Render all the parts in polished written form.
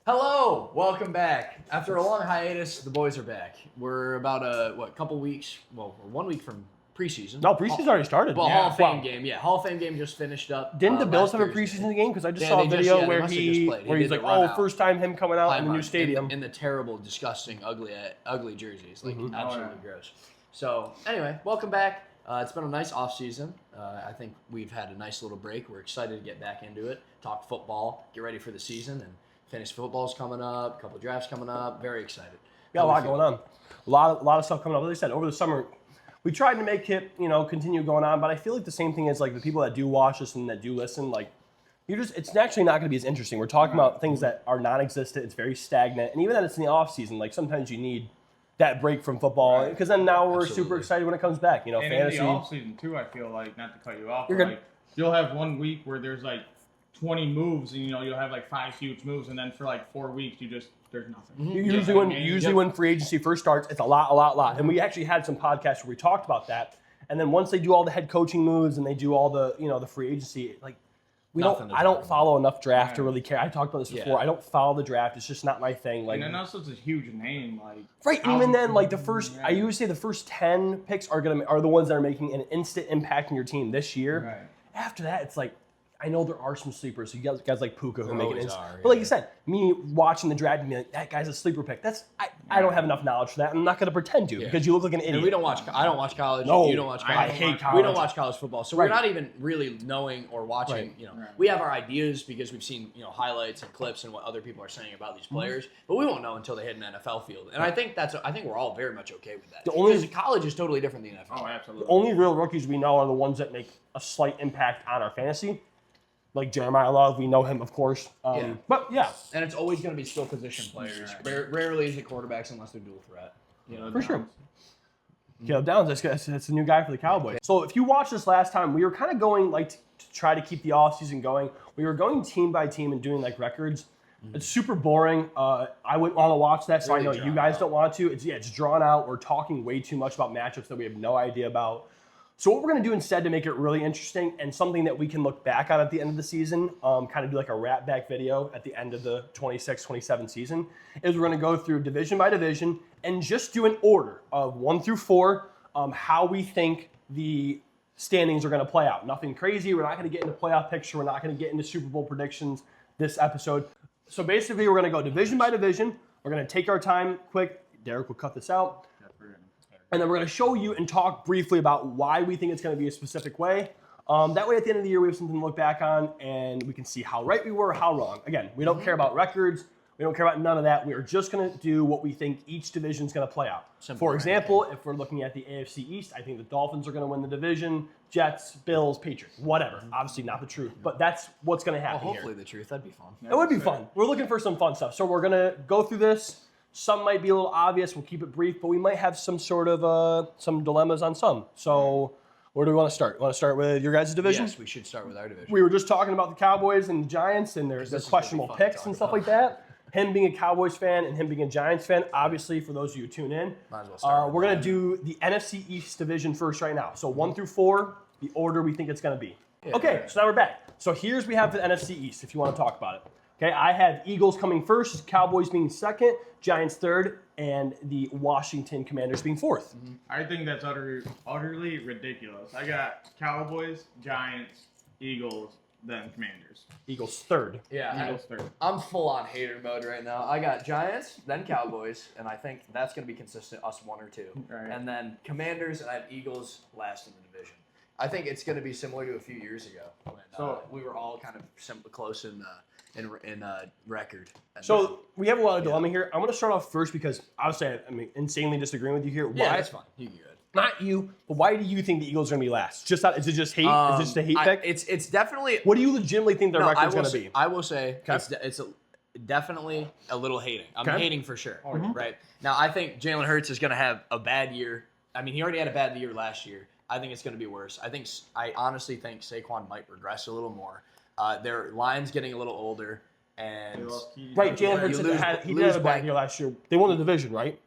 Hello, welcome back. After a long hiatus, the boys are back. We're about couple weeks, we're 1 week from preseason. No, preseason's already started. Well, Yeah. Hall of Fame Wow. game, yeah. Hall of Fame game just finished up. Didn't the Bills last have a Thursday. preseason game? Because I just Yeah, saw a they video they where must have just played. he's did like, the run out. first time him coming out in the new Highmark stadium. in the terrible, disgusting, ugly jerseys, like Mhm. absolutely gross. So anyway, welcome back. It's been a nice off season. I think we've had a nice little break. We're excited to get back into it, talk football, get ready for the season, and fantasy football's coming up. A couple drafts coming up. Very excited. Got a lot going on. A lot of stuff coming up. Like I said, over the summer, we tried to make it, continue going on. But I feel like the same thing is like the people that do watch us and that do listen, like it's actually not going to be as interesting. We're talking about things that are non-existent. It's very stagnant, and even that it's in the off season. Like sometimes you need that break from football because then now we're super Absolutely. excited when it comes back. And Fantasy. in the off season too, I feel like, not to cut you off, You're but good. like you'll have 1 week where there's like 20 moves, and you'll have like 5 huge moves, and then for like 4 weeks there's nothing. Usually when free agency first starts, it's a lot. And we actually had some podcasts where we talked about that. And then once they do all the head coaching moves and they do all the the free agency, like I don't follow enough draft to really care. I talked about this before. I don't follow the draft. It's just not my thing. Like, And then also it's a huge name, like right, how- even then, like the first, Yeah. I usually say the first 10 picks are the ones that are making an instant impact in your team this year. Right. After that, it's like, I know there are some sleepers. So you guys like Puka who make an always instant. are, But like yeah. you said, me watching the draft and being like, that guy's a sleeper pick. I don't have enough knowledge for that. I'm not going to pretend to because you look like an idiot. And we don't watch. I don't watch college. No, You don't watch college. I hate college. We don't watch college football, so Right. we're not even really knowing or watching. Right. Right. We have our ideas because we've seen highlights and clips and what other people are saying about these players, but we won't know until they hit an NFL field. And I think we're all very much okay with that. The only- Because college is totally different than the NFL. Oh, absolutely. The only real rookies we know are the ones that make a slight impact on our fantasy. Like Jeremiah Love, we know him, of course. Yeah. But yeah, And it's always going to be skill position players. Rarely is it quarterbacks unless they're dual threat. for sure. Caleb Downs, that's a new guy for the Cowboys. So if you watched this last time, we were kind of going like to try to keep the offseason going. We were going team by team and doing like records. It's super boring. I wouldn't want to watch that, so Really I know you drawn guys out. don't want to. It's drawn out. We're talking way too much about matchups that we have no idea about. So what we're going to do instead to make it really interesting and something that we can look back on at the end of the season, kind of do like a wrap back video at the end of the 26-27 season, is we're going to go through division by division and just do an order of 1 through 4, how we think the standings are going to play out. Nothing crazy. We're not going to get into playoff picture. We're not going to get into Super Bowl predictions this episode. So basically, we're going to go division by division. We're going to take our time quick. Derek will cut this out. And then we're going to show you and talk briefly about why we think it's going to be a specific way. That way, at the end of the year, we have something to look back on, and we can see how right we were, how wrong. Again, we don't care about records. We don't care about none of that. We are just going to do what we think each division is going to play out. Simple For example, if we're looking at the AFC East, I think the Dolphins are going to win the division. Jets, Bills, Patriots, whatever. Obviously not the truth, but that's what's going to happen Well, here. hopefully the truth. That'd be fun. It would be fun. We're looking for some fun stuff. So we're going to go through this. Some might be a little obvious. We'll keep it brief, but we might have some sort of some dilemmas on some. So where do we want to start? Want to start with your guys' division? Yes, we should start with our division. We were just talking about the Cowboys and the Giants and their this is gonna be questionable fun to picks talk and stuff about. like that. Him being a Cowboys fan and him being a Giants fan, obviously, for those of you who tune in, Might as well start with we're going that. to do the NFC East division first right now. So 1 through 4, the order we think it's going to be. Okay, so now we're back. So here's we have the NFC East, if you want to talk about it. Okay, I have Eagles coming first, Cowboys being second, Giants third, and the Washington Commanders being fourth. I think that's utterly ridiculous. I got Cowboys, Giants, Eagles, then Commanders. Eagles third. Yeah, Eagles third. I'm full on hater mode right now. I got Giants, then Cowboys, and I think that's going to be consistent, us 1 or 2. Right. And then Commanders, and I have Eagles last in the division. I think it's going to be similar to a few years ago when we were all kind of close in record. And So we have a lot of dilemma here. I'm going to start off first because obviously I'm insanely disagreeing with you here. yeah, Why- that's fine. You can go ahead. Not you, but why do you think the Eagles are going to be last? Is it just hate? Is this just a hate pick? It's definitely. What do you legitimately think their No, record's going to be? I will say it's definitely a little hating. I'm Okay. hating for sure. Right now, I think Jalen Hurts is going to have a bad year. I mean, he already had a bad year last year. I think it's going to be worse. I honestly think Saquon might regress a little more. Their line's getting a little older, and Right, Jalen You Hurts lose- he lose did have a by- bad year last year. They won the division, right?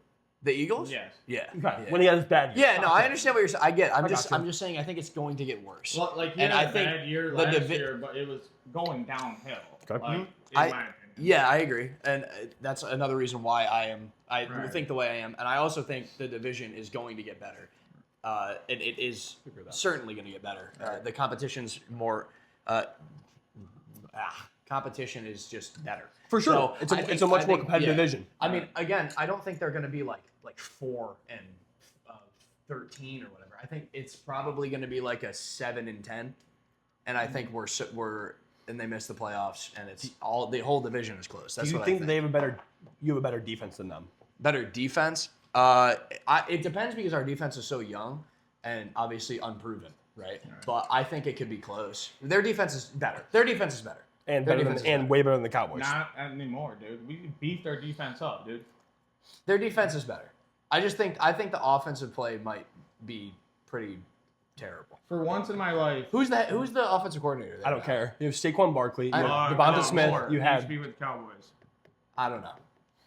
the Eagles. Yes. Yeah. Okay. Yeah. When he had his bad year. Yeah, no, I understand what you're saying. I'm got just you. saying I think it's going to get worse. Well, like he And had I a think bad year the last divi- year, but it was going downhill. Okay. Like, in I- my opinion. Yeah, I agree, and that's another reason why I Right. think the way I am, and I also think the division is going to get better. It is certainly going to get better. The competition's more. Competition is just better. For sure. So It's I a much more think- competitive division. I mean, again, I don't think they're going to be like 4 and 13 or whatever. I think it's probably going to be like a 7 and 10, and I think we're and they missed the playoffs, and it's all the whole division is close. That's Do you what think I think. they have you have a better defense than them? Better defense? It depends because our defense is so young and obviously unproven, right? But I think it could be close. Their defense is better. And Their better than, defense is and better. way better than the Cowboys. Not anymore, dude. We beefed our defense up, dude. Their defense is better. I think the offensive play might be pretty terrible. For once in my life, Who's the offensive coordinator there? I don't care. You have Saquon Barkley. You I have know. Devonta no, Smith. more. You He have used to be with the Cowboys. I don't know.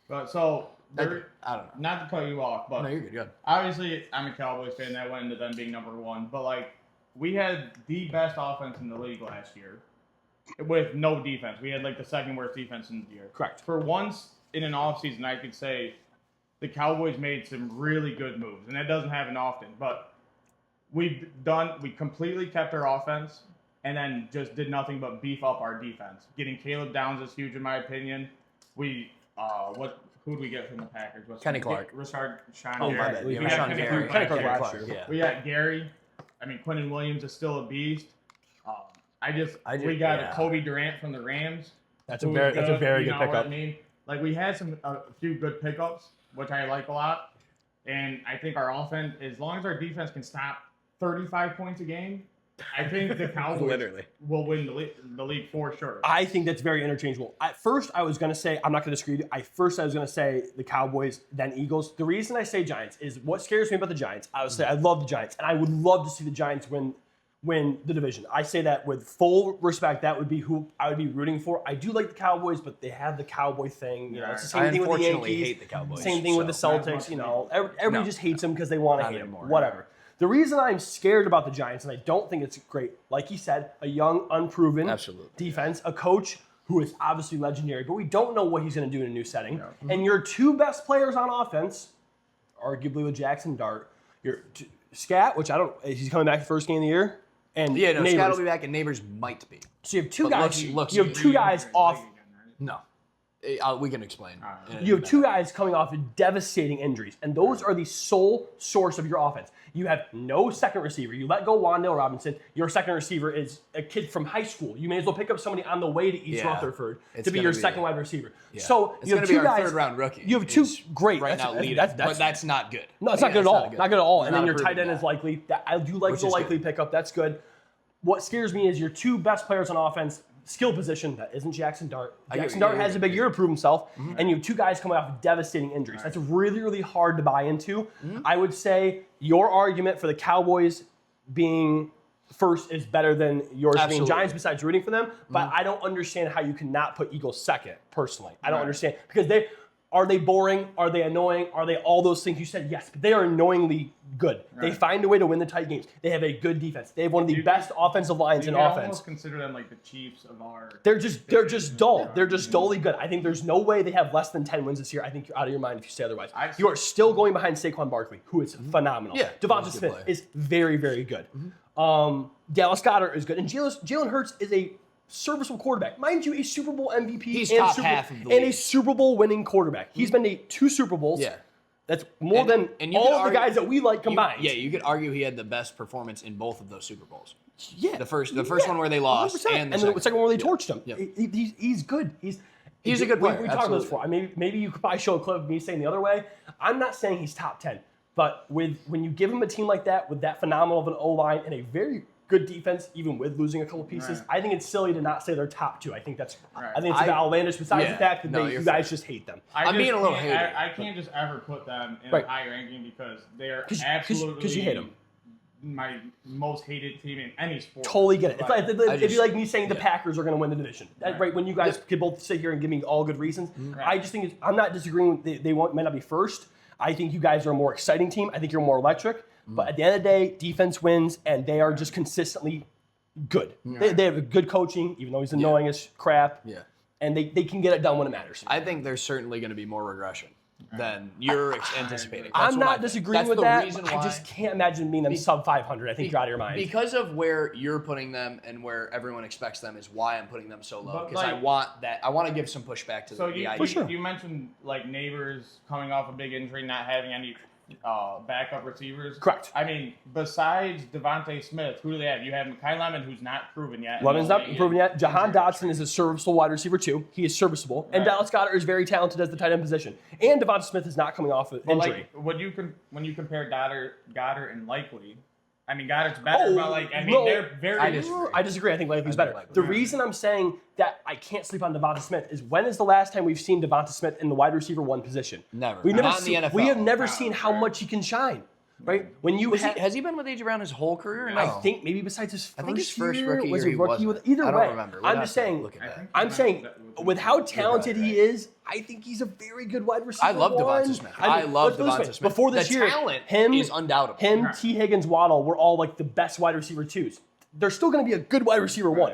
But so I there, don't know. not to cut you off, but No, you're good. Go ahead. obviously I'm a Cowboys fan. That went into them being number one. But like, we had the best offense in the league last year with no defense. We had like the second worst defense in the year. correct. For once in an offseason, I could say the Cowboys made some really good moves, and that doesn't happen often. But we completely kept our offense, and then just did nothing but beef up our defense. Getting Caleb Downs is huge in my opinion. We who did we get from the Packers? Kenny Clark. Richard Sean Oh, my Gary. bad. We Yeah, got Sean Kenny Gary. Clark Kenny last Clark year. last year. Yeah. We got Gary. I mean, Quentin Williams is still a beast. We got yeah. Kobe Durant from the Rams. That's a who's very you good know what pickup. I mean? Like, we had a few good pickups, which I like a lot. And I think our offense, as long as our defense can stop 35 points a game, I think the Cowboys Literally. will win the league for sure. I think that's very interchangeable. At first, I was going to say, I'm not going to disagree with you. I was going to say the Cowboys, then Eagles. The reason I say Giants is what scares me about the Giants. I would say I love the Giants, and I would love to see the Giants win the division. I say that with full respect. That would be who I would be rooting for. I do like the Cowboys, but they have the Cowboy thing. You know, it's the same I thing with the unfortunately Yankees. hate the Cowboys, Same thing with the so- Celtics. You know, everybody No. just hates them because they want to Not hate them. anymore. Whatever. The reason I'm scared about the Giants, and I don't think it's great, like you said, a young, unproven Absolutely. defense, a coach who is obviously legendary, but we don't know what he's going to do in a new setting. And your two best players on offense, arguably with Jackson Dart, your Scat, which he's coming back the first game of the year, and Yeah, no, Neighbors. Scott will be back, and Neighbors might be. So you have two But guys. looks- you have two guys off. No, we can explain. You have two guys coming off of devastating injuries, and those are the sole source of your offense. You have no second receiver. You let go Wan'Dale Robinson. Your second receiver is a kid from high school. You may as well pick up somebody on the way to East Yeah. Rutherford It's to be gonna your be- second wide receiver. Yeah. So It's you gonna have be two our guys. third-round rookie. You have two He's great right now leading, but that's not good. No, it's not good at all. Not good at all. And Not then a your tight proven end is guy. likely. I do like Which the is likely good. pickup. That's good. What scares me is your two best players on offense, skill position, that isn't Jackson Dart. I get Jackson what Dart you're has a big year to prove himself, Mm-hmm. and you have two guys coming off of devastating injuries. That's really, really hard to buy into. Mm-hmm. I would say your argument for the Cowboys being first is better than yours being Absolutely. Giants, besides rooting for them. Mm-hmm. But I don't understand how you cannot put Eagles second, personally. I don't understand. Because are they boring? Are they annoying? Are they all those things you said? Yes, but they are annoyingly good. They find a way to win the tight games. They have a good defense. They have one of the best offensive lines You in can offense. almost consider them like the Chiefs of our. They're just dull. They're just dully good. I think there's no way they have less than 10 wins this year. I think you're out of your mind if you say otherwise. You are still going behind Saquon Barkley, who is phenomenal. Yeah, Devonta he's a good Smith player. is very, very good. Dallas Goedert is good, and Jalen Hurts is a serviceable quarterback. Mind you, a Super Bowl MVP He's and, top half of the and a league. Super Bowl winning quarterback. He's been to 2 Super Bowls. Yeah. That's more than And you all could of the argue- guys that we like combined. You could argue he had the best performance in both of those Super Bowls. Yeah. The first one where they lost, 100%. and the the second one where they torched him. Yep. He's good. He's a good player, We talked about this absolutely. before. Maybe you could probably show a clip of me saying the other way. I'm not saying he's top 10, but when you give him a team like that with that phenomenal of an O-line and a very good defense, even with losing a couple pieces, Right. I think it's silly to not say they're top 2. I think it's Right. a bit outlandish. Besides Yeah. the fact that No, you you're guys fair. just hate them. I'm being a little can't- hater, I can't just ever put them in Right. a high ranking because they're 'Cause- 'cause- absolutely 'cause you hate 'em. My most hated team in any sport. Totally get it. It's like, it'd be like me saying the yeah. Packers are going to win the division. Right. When you guys could both sit here and give me all good reasons. Right. I just think I'm not disagreeing. They might not be first. I think you guys are a more exciting team. I think you're more electric. But at the end of the day, defense wins, and they are just consistently good. They have a good coaching, even though he's annoying as crap. Yeah. and they can get it done when it matters. I think there's certainly going to be more regression than you're anticipating. I'm That's what I not think. disagreeing That's with the that. reason I why- just can't imagine being them sub 500. I think you're out of your mind. Because of where you're putting them and where everyone expects them is why I'm putting them so low. But, Because I like- want that. I want to give some pushback to So the you, idea. sure. you mentioned like Neighbors coming off a big injury, not having any backup receivers. Correct. I mean, besides Devontae Smith, who do they have? You have Mekhi Lemon, who's not proven yet. Lemon's not He's proven yet. Jahan injury. Dotson is a serviceable wide receiver too. He is serviceable, and Right. Dallas Goedert is very talented as the tight end position. And Devonta Smith is not coming off an But injury. like when you compare Goddard and Likely, I mean Goddard's better, but like I mean they're very. I disagree. I disagree. I think Likely's I better. think Likely- The reason I'm saying that I can't sleep on Devonta Smith is when is the last time we've seen Devonta Smith in the wide receiver 1 position? Never. We've never Not in the seen, NFL. we have never No, seen how sure. much he can shine. Right? When you Has he been with A.J. Brown his whole career? No. I think maybe besides his first I think his first year, rookie was year a he rookie wasn't. with either I don't way. remember. We'd I'm have just to saying. look at I that. think I'm saying, with how talented right. he is, I think he's a very good wide receiver. I love one. Devonta Smith. I love let's put it this Devonta way. Smith. Before this the year, talent him is undoubtable. Him, Right. T. Higgins, Waddle were all like the best wide receiver 2s. They're still going to be a good wide receiver 1.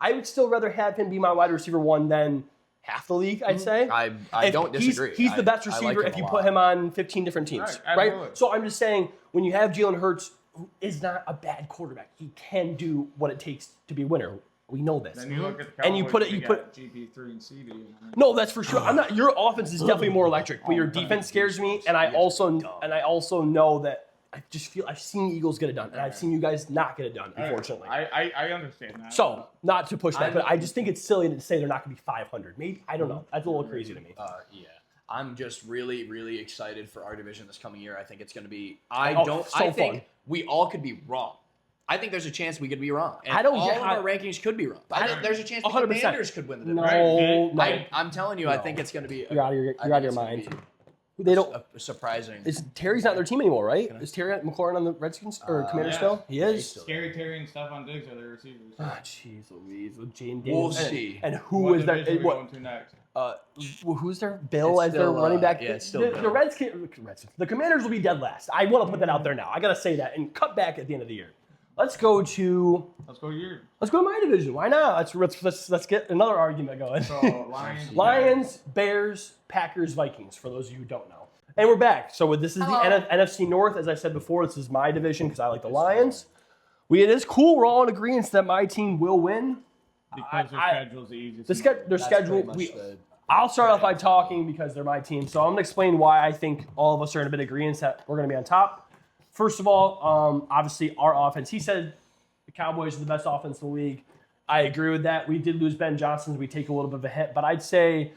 I would still rather have him be my wide receiver 1 than half the league, I'd say. I If don't disagree. He's the best I like receiver him if a you lot. put him on 15 different teams, Right, right? absolutely. So I'm just saying, when you have Jalen Hurts, who is not a bad quarterback, he can do what it takes to be a winner. We know this. Then you look at the And you Cowboys, put it- they you got GP3 and CD. No, that's for sure. I'm not. Your offense is definitely more electric, but your defense scares me, and I also know that I just feel I've seen the Eagles get it done, and I've seen you guys not get it done, unfortunately. I understand that. So, not to push back, but I just think it's silly to say they're not going to be 500. Maybe I don't know. That's a little crazy to me. Yeah. I'm just really, really excited for our division this coming year. I think it's going to be. Oh, I think fun. we all could be wrong. I think there's a chance we could be wrong. And I don't all get of how- our rankings could be wrong. I think there's a chance the 100%. Commanders could win the No, division. no. I'm telling you, I No. think it's going to be. You're out of your- I you're out of think your it's gonna mind. be They don't. a surprising. Is Terry's not their team anymore, right? Is Terry McLaurin on the Redskins or Commanders yeah. still? He is. still- Scary Terry and Stephon Diggs are their receivers. Ah, jeez Louise, with Jane We'll Daniels. see. And who What is their division we what? going to next? Who's their Bill It's as their still, running back? yeah, it's still the Bill. Redskins. The Commanders will be dead last. I want to put that out there now. I gotta say that and cut back at the end of the year. Let's go to my division. Why not? Let's get another argument going. So Lions. Lions, Bears, Packers, Vikings. For those of you who don't know, and we're back. So this is the NFC North. As I said before, this is my division because I like the Lions. It is cool. We're all in agreement that my team will win. Because their schedule's the easiest. Their That's schedule. pretty much the- I'll start off by talking because they're my team. So I'm going to explain why I think all of us are in a bit of agreement that we're going to be on top. First of all, obviously our offense. He said the Cowboys are the best offense in the league. I agree with that. We did lose Ben Johnson. So we take a little bit of a hit. But I'd say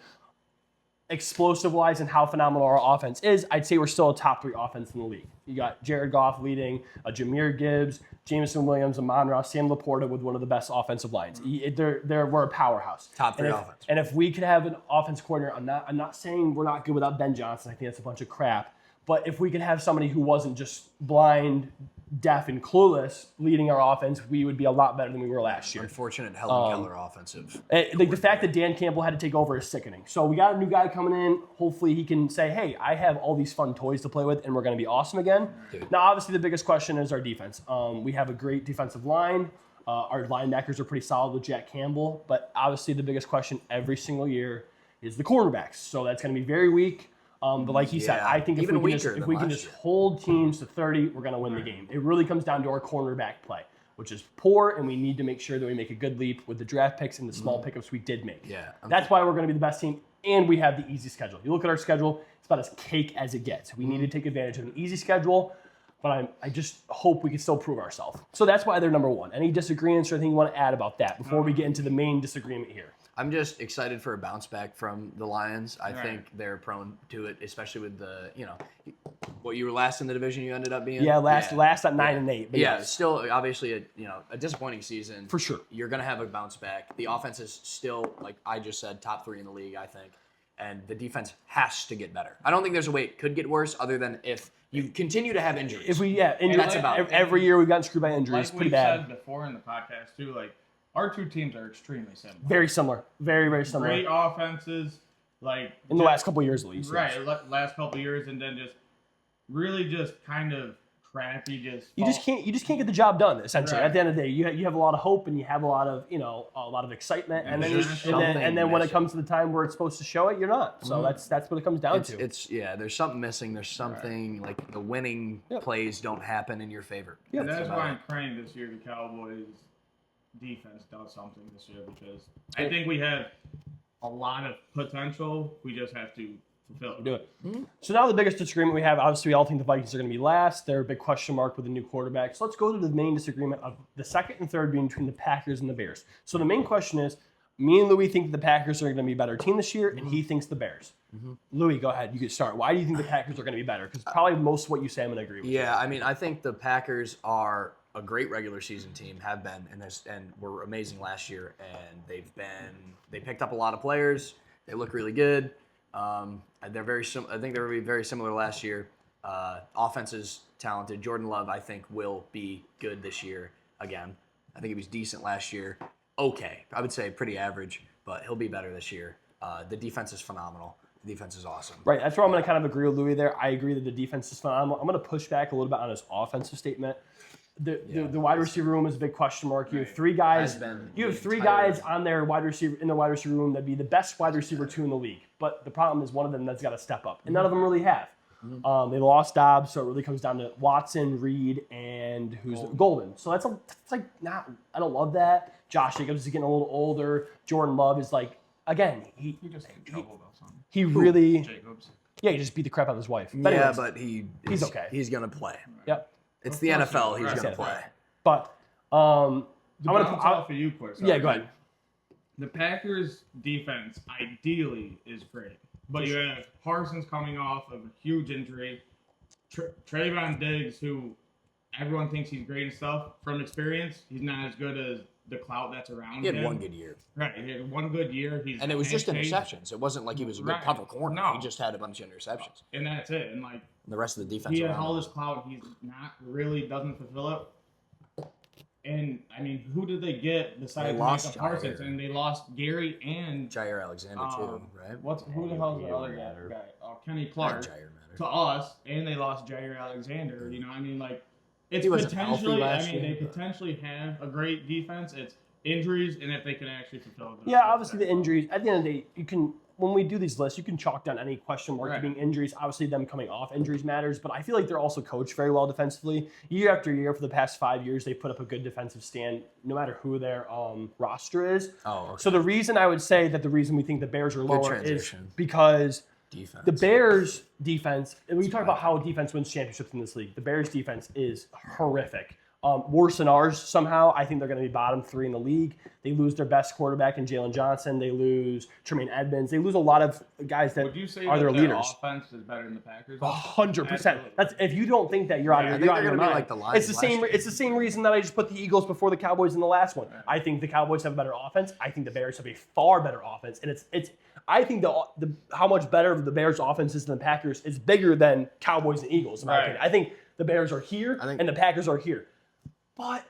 explosive-wise and how phenomenal our offense is, I'd say we're still a top 3 offense in the league. You got Jared Goff leading, Jameer Gibbs, Jameson Williams, Amon-Ra, Sam Laporta with one of the best offensive lines. We're a powerhouse. Top 3 And if- offense. And if we could have an offense coordinator, I'm not saying we're not good without Ben Johnson. I think that's a bunch of crap. But if we could have somebody who wasn't just blind, deaf, and clueless leading our offense, we would be a lot better than we were last year. Unfortunate Helen Keller offensive. The fact that Dan Campbell had to take over is sickening. So we got a new guy coming in. Hopefully he can say, hey, I have all these fun toys to play with, and we're going to be awesome again. Dude. Now, obviously, the biggest question is our defense. We have a great defensive line. Our linebackers are pretty solid with Jack Campbell. But obviously, the biggest question every single year is the cornerbacks. So that's going to be very weak. But like he said, Yeah, I think if even we can just, weaker if than we can last just year. hold teams to 30, we're going to win the game. It really comes down to our cornerback play, which is poor, and we need to make sure that we make a good leap with the draft picks and the small pickups we did make. Yeah. That's why we're going to be the best team, and we have the easy schedule. You look at our schedule, it's about as cake as it gets. We need to take advantage of an easy schedule, but I just hope we can still prove ourselves. So that's why they're number 1. Any disagreements or anything you want to add about that before we get into the main disagreement here? I'm just excited for a bounce back from the Lions. I Right. think they're prone to it, especially with the, what you were last in the division you ended up being. Yeah, last at 9 and 8. But Yeah, yes. still obviously a disappointing season. For sure. You're gonna have a bounce back. The offense is still, like I just said, top 3 in the league, I think. And the defense has to get better. I don't think there's a way it could get worse other than if you continue to have injuries. If we injuries, that's about it. every year we've gotten screwed by injuries, Like pretty we bad. said before in the podcast too, like our 2 teams are extremely similar. Very similar, very very similar Great offenses, like in the last couple of years at least. right yes. last couple of years, and then just really just kind of crappy. You just can't get the job done. Essentially, Right. at the end of the day, you have a lot of hope and you have a lot of excitement, and then There's and then when it missing. comes to the time where it's supposed to show it, you're not. So that's what it comes down to. There's something missing. There's something like the winning plays don't happen in your favor. Yeah. And that's about why it. I'm praying this year the Cowboys defense does something this year, because I think we have a lot of potential. We just have to fulfill it. Do it. So now the biggest disagreement we have, obviously, we all think the Vikings are going to be last. They're a big question mark with a new quarterback. So let's go to the main disagreement of the second and third being between the Packers and the Bears. So the main question is, me and Louis think the Packers are going to be a better team this year, and he thinks the Bears. Louis, go ahead. You can start. Why do you think the Packers are going to be better? Because probably most of what you say, I'm going to agree with. Yeah, I mean, I think the Packers are a great regular season team, have been, and were amazing last year. And they picked up a lot of players. They look really good. They're very I think they're going to be very similar to last year. Offense is talented. Jordan Love, I think, will be good this year again. I think he was decent last year. Okay, I would say pretty average, but he'll be better this year. The defense is phenomenal. The defense is awesome. Right, that's where I'm going to kind of agree with Louis there. I agree that the defense is phenomenal. I'm going to push back a little bit on his offensive statement. The wide receiver room is a big question mark. You have three guys. Has been You have the three entire- guys on their wide receiver room that'd be the best wide receiver two in the league. But the problem is one of them that's got to step up, and none of them really have. They lost Dobbs, so it really comes down to Watson, Reed, and Golden. So that's like not. I don't love that. Josh Jacobs is getting a little older. Jordan Love is like, again, You just had trouble about something. he really Jacobs. he just beat the crap out of his wife. But Yeah, anyways, but he's okay. He's going to play. Yep. It's the NFL. He's Right. going to play. But I'm gonna Bounce off of you quick. yeah, go ahead. The Packers' defense ideally is great, but you have Parsons coming off of a huge injury. Trayvon Diggs, who everyone thinks he's great and stuff, from experience, he's not as good as the clout that's around He had him. one good year. Right, he had one good year. And it was just pace, interceptions. It wasn't like he was a good Right. cover corner. No. He just had a bunch of interceptions. and that's it. And like The rest of the defense. he has around all him. this clout, he's not really doesn't fulfill it. And I mean, who did they get besides They lost Micah Parsons? Jair. And they lost Gary and Jair Alexander too, right? who the hell's the other guy? Kenny Clark. Not Jair matter. To us, and they lost Jair Alexander. You know, I mean, like it's He wasn't healthy potentially. I last mean, year, they but- potentially have a great defense. It's injuries, and if they can actually fulfill. Yeah, obviously the injuries. At the end of the day, you can when we do these lists, you can chalk down any question mark to Right. being injuries. Obviously, them coming off injuries matters, but I feel like they're also coached very well defensively. Year after year, for the past 5 years, they put up a good defensive stand, no matter who their roster is. Oh, okay. So the reason I would say that the reason we think the Bears are lower is transition. because Defense. the Bears defense, and we talk about how defense wins championships in this league. The Bears defense is horrific. Worse than ours somehow. I think they're going to be bottom 3 in the league. They lose their best quarterback in Jalen Johnson. They lose Tremaine Edmonds. They lose a lot of guys that Would you say are that their their leaders. offense is better than the Packers? 100%. Absolutely. That's if you don't think that, you're out Yeah, I of think your, they're you're out of your gonna be mind. like the Lions It's the same. last year. It's the same reason that I just put the Eagles before the Cowboys in the last one. I think the Cowboys have a better offense. I think the Bears have a far better offense, and it's. I think the how much better the Bears' offense is than the Packers is bigger than Cowboys and Eagles. In my Right. opinion, I think the Bears are here I think- and the Packers are here, but.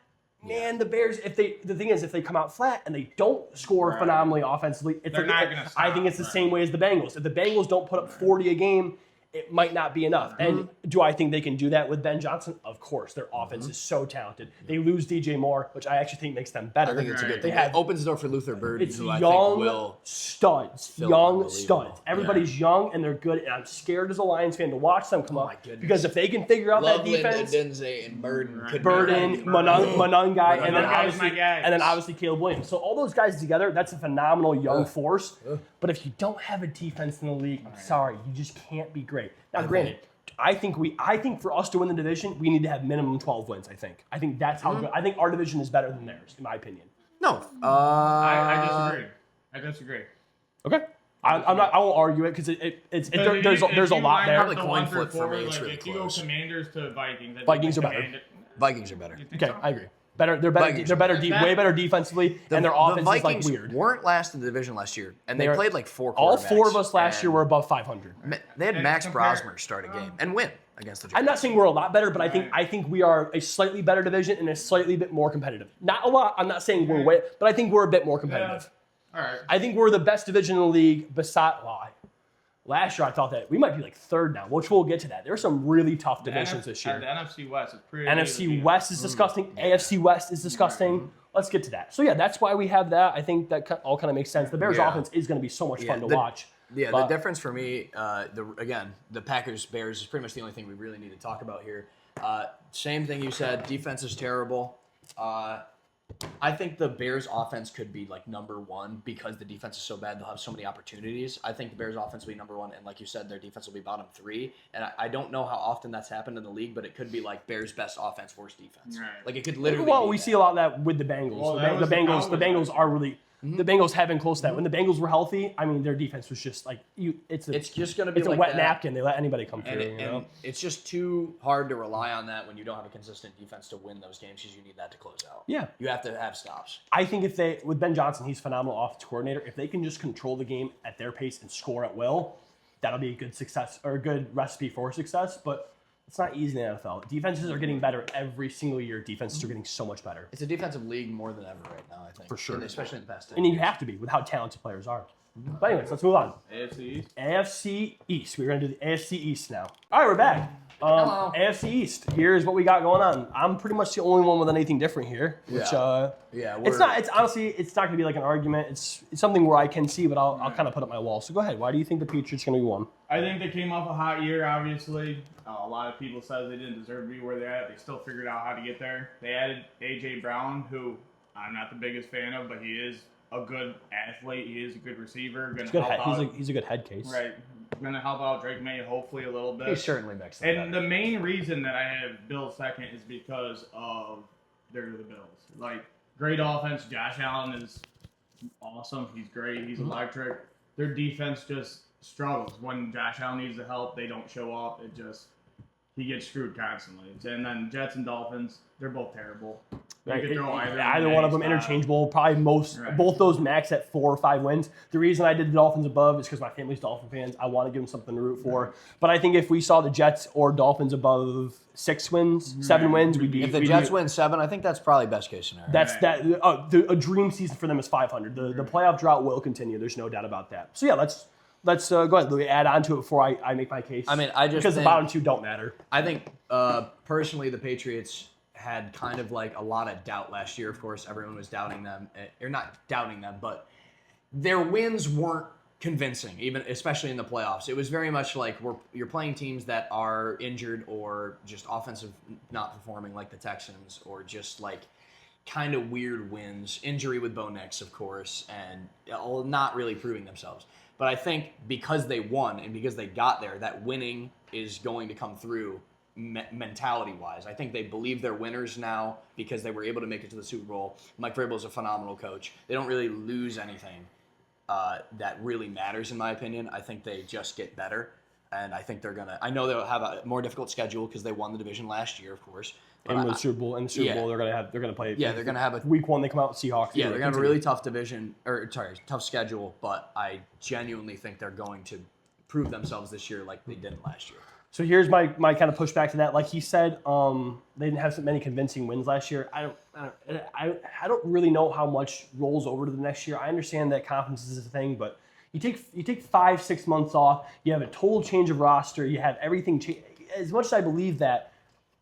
Man, the Bears, the thing is, if they come out flat and they don't score Right. phenomenally offensively, it's They're not gonna I stop, think it's the right. same way as the Bengals. If the Bengals don't put up 40 a game, it might not be enough. And do I think they can do that with Ben Johnson? Of course. Their offense is so talented. They lose DJ Moore, which I actually think makes them better. I think it's a good Right. thing. They have- It opens the door for Luther Burden, It's who I young think will. studs. fill Young unbelievable. studs. Everybody's young and they're good. And I'm scared as a Lions fan to watch them come Oh up. my goodness. Because if they can figure out that defense, Denze, and Burden. Right. could be Burden, right. Manungai, and then Manungai's obviously, my guy. and then obviously Caleb Williams. So all those guys together, that's a phenomenal young Ugh. force. Ugh. But if you don't have a defense in the league, I'm sorry, you just can't be great. Now, granted, I think for us to win the division, we need to have minimum 12 wins. I think that's how good. I think our division is better than theirs, in my opinion. No. I disagree. Okay. I'm not. I won't argue it because there's If a you lot line there. up Probably the coin 1 through flip for me, 4, it's like, really if you go close. Commanders to Vikings, I think Vikings the are better. Vikings are better. You think Okay, so? I agree. Better. They're better. Vikings They're are better. better. Way better defensively, and their the offense is like Vikings weird. weren't last in the division last year, and they They're- played like 4 quarterbacks. All 4 of us last year and were above 500. They had And Max compare- Brosmer start a game and win against the Giants. I'm not saying we're a lot better, but Right. I think we are a slightly better division and a slightly bit more competitive. Not a lot. I'm not saying we're way, but I think we're a bit more competitive. All right. I think we're the best division in the league. Last year, I thought that we might be like third now, which we'll get to that. There are some really tough divisions this year. The NFC West is pretty. NFC West is disgusting. AFC West is disgusting. Let's get to that. So, yeah, that's why we have that. I think that all kind of makes sense. The Bears offense is going to be so much fun to watch. Yeah, the difference for me, the Packers-Bears is pretty much the only thing we really need to talk about here. Same thing you said. Defense is terrible. I think the Bears offense could be like number one because the defense is so bad. They'll have so many opportunities. I think the Bears offense will be number one. And like you said, their defense will be bottom three. And I don't know how often that's happened in the league, but it could be like Bears best offense, worst defense. Right. Like it could literally Well, we see a lot of that with the Bengals. Well, the Bengals are really... The Bengals have been close to that. When the Bengals were healthy, I mean, their defense was just like it's just going to be it's like a wet that. napkin. They let anybody come through. And it's just too hard to rely on that when you don't have a consistent defense to win those games because you need that to close out. Yeah. You have to have stops. I think if they, with Ben Johnson, he's a phenomenal offensive coordinator. If they can just control the game at their pace and score at will, that'll be a good success or a good recipe for success. But it's not easy in the NFL. Defenses are getting better every single year. Defenses are getting so much better. It's a defensive league more than ever right now, I think. For sure. Especially in the past 10 And you years. have to be with how talented players are. But anyways, let's move on. AFC East. AFC East. We're going to do the AFC East now. All right, we're back. Hello. AFC East. Here's what we got going on. I'm pretty much the only one with anything different here. Which, it's not. It's honestly, it's not going to be like an argument. It's something where I can see, but I'll kind of put up my wall. So go ahead. Why do you think the Patriots are going to be one? I think they came off a hot year, obviously. A lot of people said they didn't deserve to be where they're at. They still figured out how to get there. They added A.J. Brown, who I'm not the biggest fan of, but he is a good athlete. He is a good receiver. He's a good head case. Right. Going to help out Drake May hopefully a little bit. He certainly makes that And the main reason that I have Bills second is because of they're the Bills. Like, great offense. Josh Allen is awesome. He's great. He's electric. Their defense just struggles. When Josh Allen needs the help, they don't show up. He gets screwed constantly. And then Jets and Dolphins, they're both terrible. Right. You could throw Either one of them interchangeable. Probably both those max at 4 or 5 wins. The reason I did the Dolphins above is because my family's Dolphin fans. I want to give them something to root for. But I think if we saw the Jets or Dolphins above 6 wins, 7 wins, we'd be. If the Jets win 7, I think that's probably best case scenario. That's a dream season for them is 500. The playoff drought will continue. There's no doubt about that. So yeah, let's go ahead. Let me add on to it before I make my case. I mean, because the bottom two don't matter. I think personally the Patriots had kind of like a lot of doubt last year. Of course, everyone was doubting them, or not doubting them, but their wins weren't convincing, even especially in the playoffs. It was very much like you're playing teams that are injured or just offensive not performing, like the Texans, or just like kind of weird wins. Injury with Bo Nix, of course, and not really proving themselves. But I think because they won and because they got there, that winning is going to come through mentality-wise. I think they believe they're winners now because they were able to make it to the Super Bowl. Mike Vrabel is a phenomenal coach. They don't really lose anything that really matters, in my opinion. I think they just get better, and I think I know they'll have a more difficult schedule because they won the division last year, of course. And the Super Bowl, they're gonna play. Yeah, they're gonna have a week 1. They come out with Seahawks. Yeah, they're gonna have a really tough tough schedule. But I genuinely think they're going to prove themselves this year like they didn't last year. So here's my kind of pushback to that. Like he said, they didn't have so many convincing wins last year. I don't really know how much rolls over to the next year. I understand that confidence is a thing, but you take 5-6 months off. You have a total change of roster. You have everything change. As much as I believe that,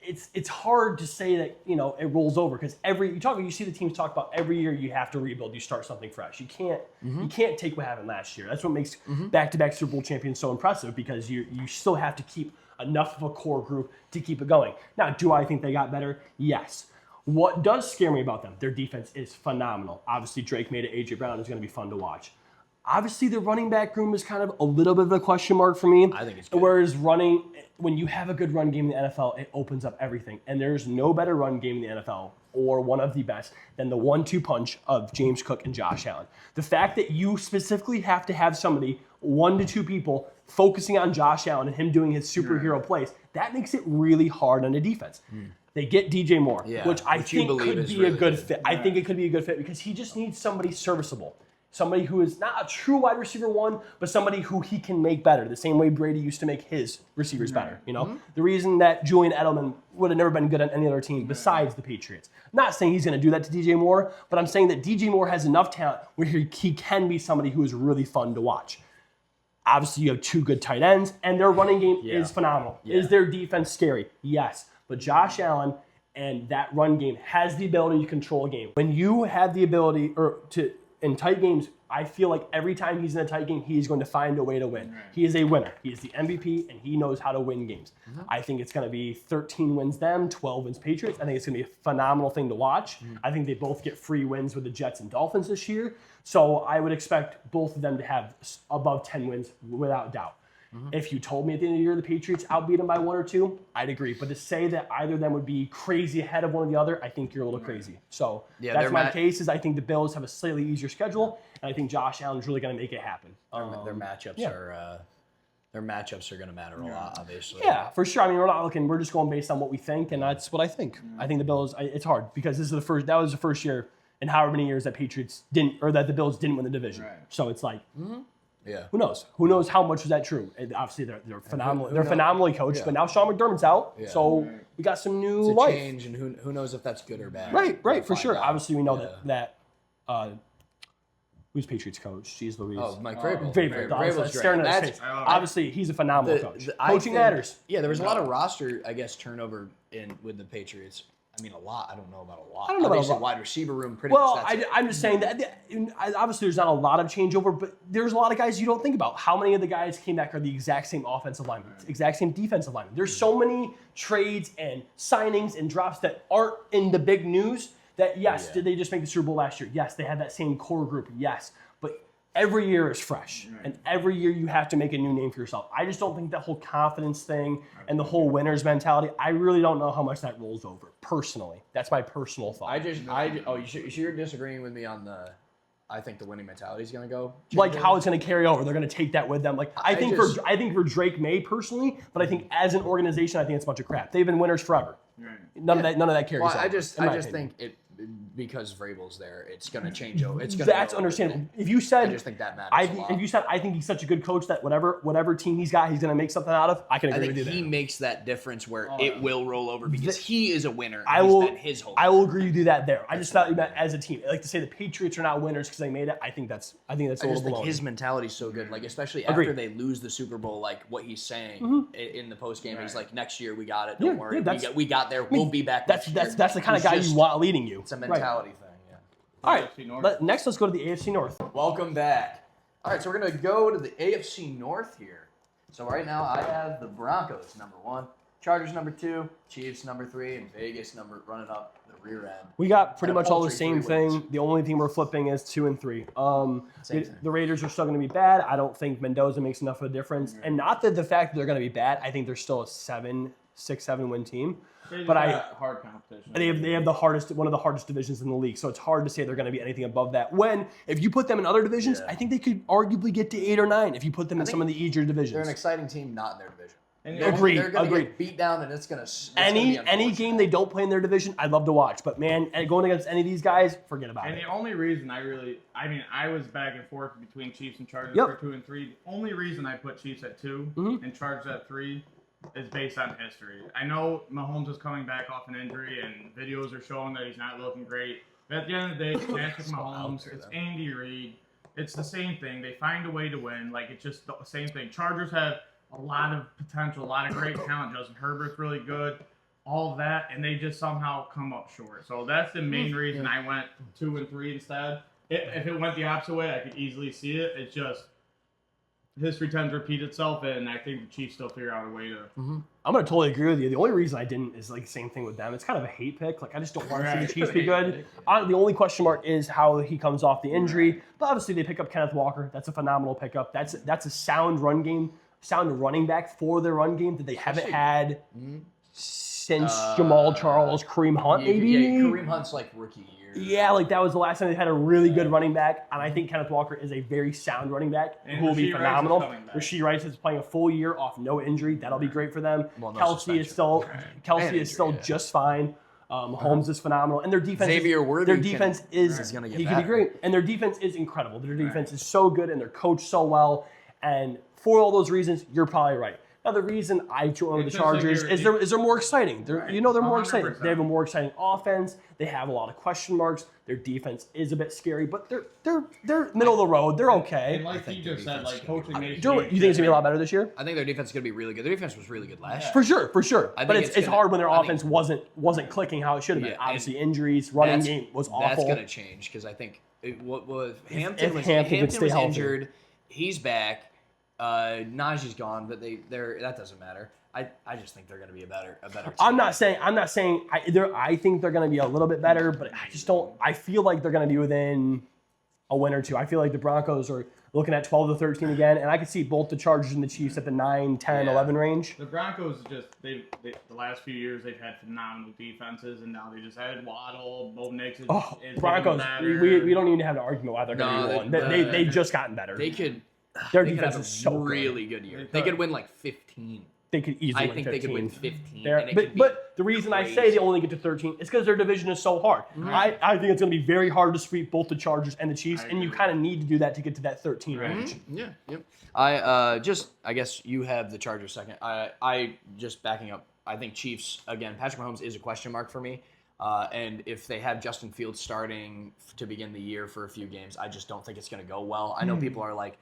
it's hard to say that it rolls over because you see the teams talk about every year you have to rebuild. You start something fresh. You can't take what happened last year. That's what makes back-to-back Super Bowl champions so impressive because you still have to keep enough of a core group to keep it going. Now, do I think they got better? Yes. What does scare me about them? Their defense is phenomenal. Obviously, Drake May to A.J. Brown is going to be fun to watch. Obviously, the running back room is kind of a little bit of a question mark for me. I think it's good. Whereas when you have a good run game in the NFL, it opens up everything. And there's no better run game in the NFL, or one of the best, than the 1-2 punch of James Cook and Josh Allen. The fact that you specifically have to have somebody, 1 to 2 people, focusing on Josh Allen and him doing his superhero plays, that makes it really hard on the defense. They get DJ Moore, which I think could be a good fit. I think it could be a good fit because he just needs somebody serviceable. Somebody who is not a true wide receiver 1, but somebody who he can make better, the same way Brady used to make his receivers better. The reason that Julian Edelman would have never been good on any other team besides the Patriots. I'm not saying he's going to do that to DJ Moore, but I'm saying that DJ Moore has enough talent where he can be somebody who is really fun to watch. Obviously, you have 2 good tight ends, and their running game Yeah. is phenomenal. Yeah. Is their defense scary? Yes. But Josh Allen and that run game has the ability to control a game. When you have the ability in tight games, I feel like every time he's in a tight game, he's going to find a way to win. Right. He is a winner. He is the MVP, and he knows how to win games. I think it's going to be 13 wins them, 12 wins Patriots. I think it's going to be a phenomenal thing to watch. I think they both get free wins with the Jets and Dolphins this year. So I would expect both of them to have above 10 wins without doubt. If you told me at the end of the year the Patriots outbeat them by 1 or 2, I'd agree. But to say that either of them would be crazy ahead of one or the other, I think you're a little crazy. So Yeah, that's they're my mad- case. Is I think the Bills have a slightly easier schedule, and I think Josh Allen's really going to make it happen. Their matchups yeah. are going to matter a lot, obviously. Yeah, for sure. I mean, we're not looking. We're just going based on what we think, and that's what I think. I think the Bills. It's hard because this is the first. That was the first year in however many years that Patriots didn't, or that the Bills didn't win the division. Right. So it's like, Yeah. who knows? Who knows how much was that true? And obviously, they're phenomenal. who They're knows? phenomenally coached. Yeah. But now Sean McDermott's out, Yeah. so we got some new It's a life. change, and who knows if that's good or bad. Right, We'll for find sure. out. Obviously, we know Yeah. that who's Patriots coach? Jeez Louise. Oh, Mike Vrabel. Vrabel. I was Vrabel's staring great. at his That's- face. I love it. Obviously, he's a phenomenal coach. Coaching matters. Yeah, there was a lot of roster, I guess, turnover with the Patriots. I mean, a lot. I don't know about a lot. I don't know about a Obviously, lot. wide receiver room, pretty Well, much. That's it. I'm just saying that obviously there's not a lot of changeover, but there's a lot of guys you don't think about. How many of the guys came back are the exact same offensive linemen, exact same defensive linemen? There's so many trades and signings and drops that aren't in the big news that, yes, Yeah. did they just make the Super Bowl last year? Yes, they had that same core group. Yes, but every year is fresh, and every year you have to make a new name for yourself. I just don't think that whole confidence thing and the whole winner's mentality, I really don't know how much that rolls over, personally. That's my personal thought. You're disagreeing with me on the. I think the winning mentality is going to go. Like how it's going to carry over. They're going to take that with them. Like I think for Drake May personally, but I think as an organization, I think it's a bunch of crap. They've been winners forever. Right. None of that carries Well, over. I just in my think opinion. it because Vrabel's there, it's going to change over. It's going That's understandable. If you said, I just think that matters. a lot. if you said, I think he's such a good coach that whatever team he's got, he's going to make something out of. I can I agree think with you he there. makes that difference where it will roll over because he is a winner. I and he's will. bet his whole. I will agree with you that there. I just thought you meant as a team. I like to say the Patriots are not winners because they made it. I think that's a I little just think below. his mentality's so good. Like especially Agreed. after they lose the Super Bowl, like what he's saying in the post game, he's like, "Next year we got it. Don't Yeah, worry, yeah, that's- we got there. We'll be back." That's next year." that's the kind of He's guy just- you want leading you. It's a Right. mentality thing. Yeah. All right. AFC North. Next, let's go to the AFC North. Welcome back. All right, so we're gonna go to the AFC North here. So right now I have the Broncos number 1, Chargers number 2, Chiefs number 3, and Vegas running up the rear end. We got pretty And a much all the paltry same 3 wins. thing. The only thing we're flipping is 2 and 3. Same thing. The Raiders are still going to be bad. I don't think Mendoza makes enough of a difference. And not that the fact that they're going to be bad. I think they're still a 6-7 win team. They But got hard competition. They have one of the hardest divisions in the league. So it's hard to say they're going to be anything above that. When if you put them in other divisions, Yeah. I think they could arguably get to 8 or 9 if you put them in think some of the easier They're divisions. an exciting team, not in their division. And Agreed. They're gonna get beat down, and it's gonna. Any gonna be game they don't play in their division, I'd love to watch. But man, going against any of these guys, forget about And it. the only reason I was back and forth between Chiefs and Chargers Yep. for 2 and 3. The only reason I put Chiefs at 2 Mhm. and Chargers at 3 is based on history. I know Mahomes is coming back off an injury, and videos are showing that he's not looking great. But at the end of the day, it's Patrick So out Mahomes, there, it's though. Andy Reid. It's the same thing. They find a way to win. Like, it's just the same thing. Chargers have a lot of potential, a lot of great talent. Justin Herbert's really good. All of that, and they just somehow come up short. So that's the main reason I went 2 and 3 instead. If it went the opposite way, I could easily see it. It's just history tends to repeat itself, and I think the Chiefs still figure out a way to. I'm gonna totally agree with you. The only reason I didn't is like the same thing with them. It's kind of a hate pick. Like I just don't want to see the Right. Chiefs be good. The only question mark is how he comes off the injury. But obviously they pick up Kenneth Walker. That's a phenomenal pickup. That's a sound run game, sound running back for their run game that they haven't had since Jamal Charles, Kareem Hunt, maybe. Yeah, Kareem Hunt's like rookie year. Yeah, like that was the last time they had a really good running back, and I think Kenneth Walker is a very sound running back And who will be Rashee Rice is phenomenal. coming back. Rashee Rice is playing a full year off no injury. That'll be great for them. Well, no Kelsey is still just fine. Holmes is phenomenal, and their defense. Xavier Worthy Their can- defense is is gonna get he can be better. great, and their defense is incredible. Their defense is so good, and they're coached so well. And for all those reasons, you're probably right. Now, the reason I joined with It's the just like Chargers you're- is they're more exciting. They're Right. you know they're more exciting. 100%. They have a more exciting offense. They have a lot of question marks. Their defense is a bit scary, but they're middle of the road. They're okay. And like think you their just said, defense like is gonna be coaching better. nation. You think it's gonna be a lot better this year? I think their defense is going to be really good. Their defense was really good last year. For sure. I But think it's it's gonna- hard when their I think- offense wasn't clicking how it should have been. Yeah, Obviously, injuries, running game was awful. That's going to change because I think Hampton if Hampton could stay was healthy. injured. He's back. Najee's gone, but that doesn't matter. I just think they're going to be a better team. I'm not saying I think they're going to be a little bit better, but I just don't. I feel like they're going to be within a win or two. I feel like the Broncos are looking at 12 to 13 again, and I could see both the Chargers and the Chiefs at the 9, 10, Yeah. 11 range. The Broncos the last few years they've had phenomenal defenses, and now they just added Waddle. Bo Nix is getting Broncos. better. We don't even have an argument why they're going No, to be they- one. They've just gotten better. They could. Their they could defense have is a so good. really good year. They They could. could win like 15. They could easily I win think 15. they could win 15. They're- and it but, could be but the reason I say crazy. they only get to 13 is because their division is so hard. I think it's going to be very hard to sweep both the Chargers and the Chiefs, I and you agree. kind of need to do that to get to that 13 Right. range. Yeah, yep. I guess you have the Chargers second. I just backing up. I think Chiefs again. Patrick Mahomes is a question mark for me. And if they have Justin Fields starting to begin the year for a few games, I just don't think it's going to go well. I know people are like,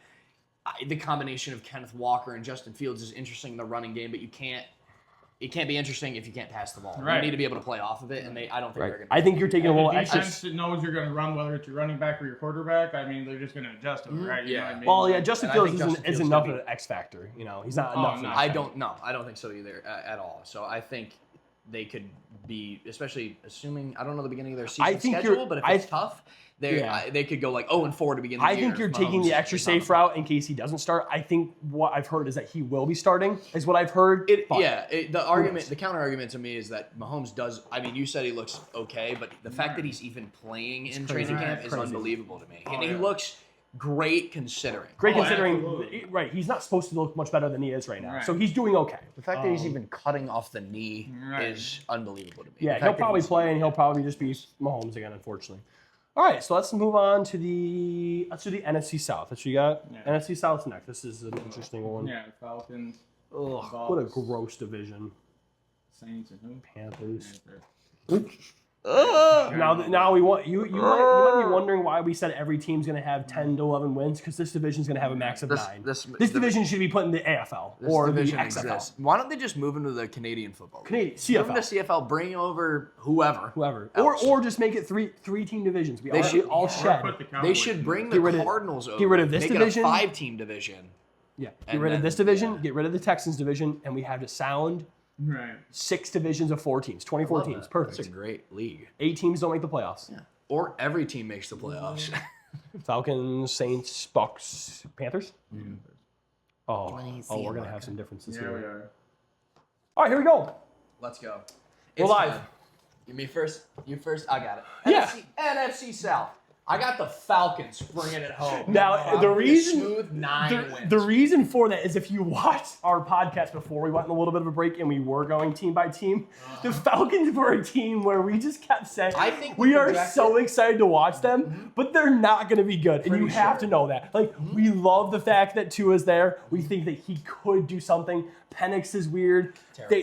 the combination of Kenneth Walker and Justin Fields is interesting in the running game, but it can't be interesting if you can't pass the ball. Right. You need to be able to play off of it, and I don't think they're going to. I think you're taking a little The extra. defense that knows you're going to run, whether it's your running back or your quarterback. I mean, they're just going to adjust to it, right? You know Yeah. what I mean? Well, yeah, Justin And I Fields think isn't, Justin isn't Fields enough could of an X factor. You know, he's not Oh, enough. no. of an I X don't know. I don't think so either at all. So I think they could be, especially assuming I don't know the beginning of their season think schedule, you're- but if I- it's tough, they could go like 0-4 to begin the year. I think you're if taking Mahomes the extra is not safe route in case he doesn't start. I think what I've heard is that he will be starting, is what I've heard. but the counter argument to me is that Mahomes does. I mean, you said he looks okay, but the fact that he's even playing in training crazy. camp It's is crazy. unbelievable to me. Oh, and he yeah. looks great considering. Great Oh, considering, absolutely. right? He's not supposed to look much better than he is right now, Right. so he's doing okay. The fact that he's even cutting off the knee Right. is unbelievable to me. Yeah, The he'll fact that probably he's- play, and he'll probably just be Mahomes again, unfortunately. All right, so let's move on to the NFC South. That's what you got. Yeah. NFC South's next. This is an interesting one. Yeah, Falcons, Ugh, Bucks. what a gross division. Saints, and who? Panthers. Panthers. Now we want you might be wondering why we said every team's going to have 10 to 11 wins because this division's going to have a max of 9. This division should be put in the AFL This or the division XFL. exists. Why don't they just move into the Canadian football? League? Canadian Move into CFL, CFL, bring over whoever. whoever, or just make it three team divisions. We They should- all Or shed. put the They Cowboys should in bring there. the Get rid of- Cardinals over. get rid of this make division. it a 5-team division. Yeah, get And rid of then- this division, yeah. get rid of the Texans division, and we have a sound Right. 6 divisions of 4 teams, 24 Love teams, that. perfect. That's a great league. 8 teams don't make the playoffs. Yeah. Or every team makes the playoffs. Falcons, Saints, Bucks, Panthers. Oh, Crazy we're gonna have America. some differences Yeah, we here. are. All right, here we go. Let's go. We're It's live. time. You me first? You first? I got it. Yeah. NFC South. I got the Falcons bringing it home. Now, I'm the with a reason- smooth 9 wins. The reason for that is if you watched our podcast before, we went in a little bit of a break and we were going team by team. The Falcons were a team where we just kept saying, I think we we are projected- so excited to watch them, but they're not going to be good. And you Pretty have sure. to know that. Like, we love the fact that Tua's there. We think that he could do something. Penix is weird. Terrible.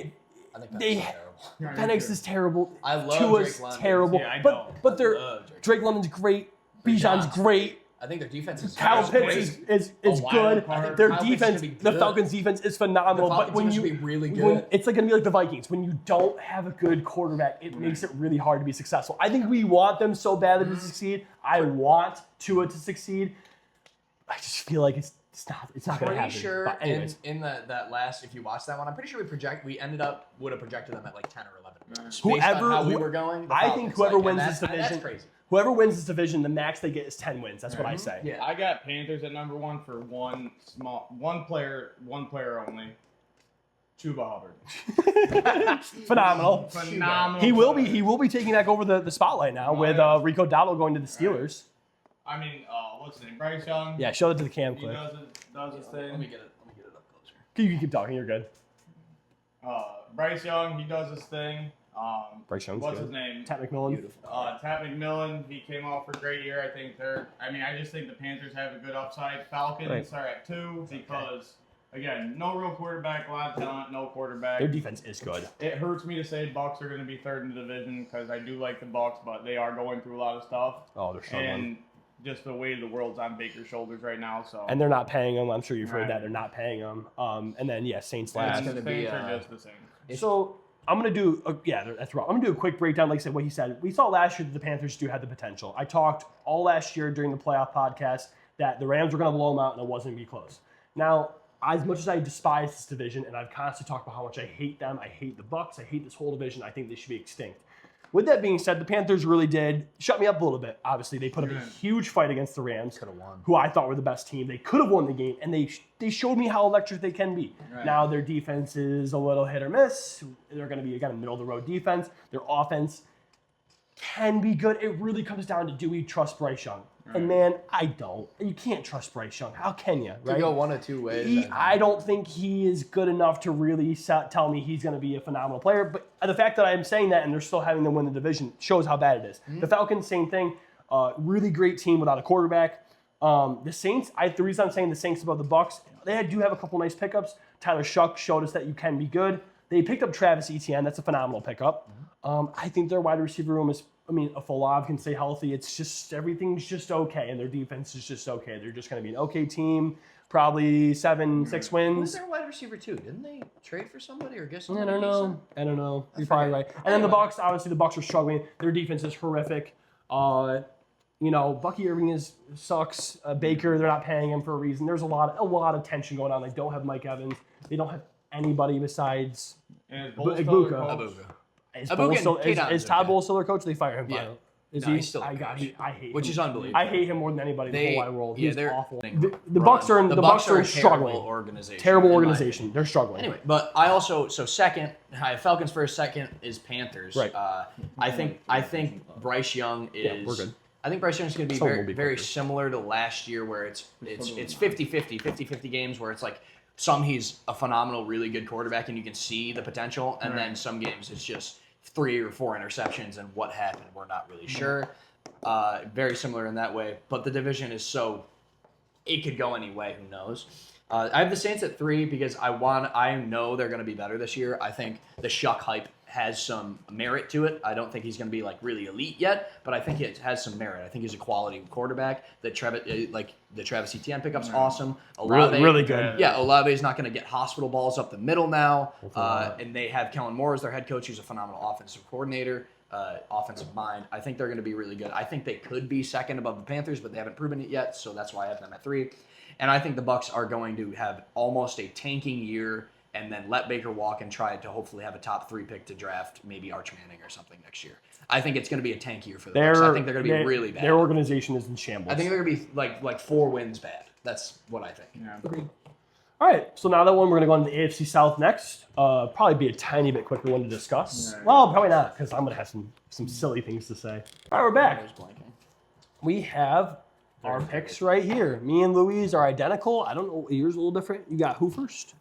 I think they- that's terrible. Yeah, Penix is terrible. I love Tua's Drake London. terrible. Yeah, I know. But they're Love Drake. Drake London's great. Bijan's Bijan's great. I think their defense is Kyle Kyle's Pitts great. is A wild good. card. Their Kyle Pitts is defense, gonna be the good. Falcons' defense is phenomenal. The But Falcons when defense you, should be really when good. it's like gonna be like the Vikings. When you don't have a good quarterback, it makes it really hard to be successful. I think we want them so badly to succeed. I want Tua to succeed. I just feel like it's not gonna Pretty happen. sure But anyways, in that last, if you watch that one, I'm pretty sure we ended up would have projected them at like 10 or 11 wins. Based Whoever- on how we were going, the I Falcons, think whoever and wins that's- this division, that's crazy. whoever wins this division, the max they get is 10 wins. That's what I say. Yeah. I got Panthers at number 1 for one player only. Chuba Hubbard. Phenomenal. Phenomenal. He will player. be taking back over the spotlight now Oh, with yeah. Rico Dowdle going to the Steelers. I mean, what's his name? Bryce Young. Yeah, show it to the cam He clip. does his thing. Let me get it up closer. You can keep talking. You're good. Bryce Young, he does his thing. Bryce Young's what's good. his name? Pat McMillan. Tat McMillan, he came off for a great year. I think I just think the Panthers have a good upside. Falcons Right. are at 2 because again, no real quarterback, a lot of talent, no quarterback. Their defense is good. It hurts me to say Bucks are going to be third in the division because I do like the Bucks, but they are going through a lot of stuff. Oh, they're struggling. And just the weight of the world's on Baker's shoulders right now. So. And they're not paying him. I'm sure you've heard Right. that. They're not paying him. And then, Saints And last. the gonna be, Saints are just the same. So I'm going to do, that's right. I'm going to do a quick breakdown. Like I said, what he said. We saw last year that the Panthers do have the potential. I talked all last year during the playoff podcast that the Rams were going to blow them out and it wasn't going to be close. Now, as much as I despise this division, and I've constantly talked about how much I hate them, I hate the Bucks, I hate this whole division, I think they should be extinct. With that being said, the Panthers really did shut me up a little bit. Obviously, they put up a huge fight against the Rams, Could have won. who I thought were the best team. They could have won the game, and they showed me how electric they can be. Right. Now, their defense is a little hit or miss. They're going to be, again, a middle-of-the-road defense. Their offense can be good. It really comes down to, do we trust Bryce Young? And, man, I don't. You can't trust Bryce Young. How can you, Could right? go one of two ways. I don't think he is good enough to really tell me he's going to be a phenomenal player. But the fact that I'm saying that and they're still having them win the division shows how bad it is. The Falcons, same thing. Really great team without a quarterback. The Saints, the reason I'm saying the Saints above the Bucks, they do have a couple nice pickups. Tyler Shuck showed us that you can be good. They picked up Travis Etienne. That's a phenomenal pickup. I think their wide receiver room is, if Olav can stay healthy, it's just, everything's just okay, and their defense is just okay. They're just going to be an okay team, probably 6 Who's wins. their wide receiver too? Didn't they trade for somebody or get I somebody? don't know. You're probably right. And then the Bucks, obviously, the Bucks are struggling. Their defense is horrific. Bucky Irving sucks. Baker, they're not paying him for a reason. There's a lot of tension going on. They don't have Mike Evans. They don't have anybody besides. And it's Bulls Ibuka. still their coach. Abuga. Is, Ibuka Bull and still, Kate is Allen's Todd okay. Bowles still their coach? They fire him. Yeah. finally. Is No, he? he's still I their coach. hate him. Which is unbelievable. I hate him more than anybody in the whole wide world. He's they're awful. they The Bucks are in the the Bucks Bucks are a struggling. terrible organization. Terrible in my organization. opinion. They're struggling. Anyway, but I also second. I have Falcons first. Second is Panthers. Right. I think Bryce Young is. we're good. I think Bryce Young is going to be So very we'll be very quicker. similar to last year, where it's 50-50 games where it's like some he's a phenomenal, really good quarterback, and you can see the potential, and then some games it's just 3 or 4 interceptions, and what happened we're not really sure. Very similar in that way, but the division is so it could go any way. Who knows? I have the Saints at 3 because I know they're going to be better this year. I think the Shuck hype has some merit to it. I don't think he's going to be like really elite yet, but I think it has some merit. I think he's a quality quarterback. The Travis Etienne pickup's awesome. Olave, Really good. Yeah, Olave's not going to get hospital balls up the middle now. And they have Kellen Moore as their head coach, who's a phenomenal offensive coordinator, offensive mind. I think they're going to be really good. I think they could be second above the Panthers, but they haven't proven it yet, so that's why I have them at 3. And I think the Bucks are going to have almost a tanking year and then let Baker walk and try to hopefully have a top 3 pick to draft maybe Arch Manning or something next year. I think it's going to be a tank year for the Bucks. I think they're going to be really bad. Their organization is in shambles. I think they're going to be like 4 wins bad. That's what I think. Yeah. All right, so now that one, we're going to go into the AFC South next. Probably be a tiny bit quicker one to discuss. Right. Well, probably not, because I'm going to have some silly things to say. All right, we're back. There's blanking. We have our picks right here. Me and Louise are identical. I don't know, yours a little different. You got who first?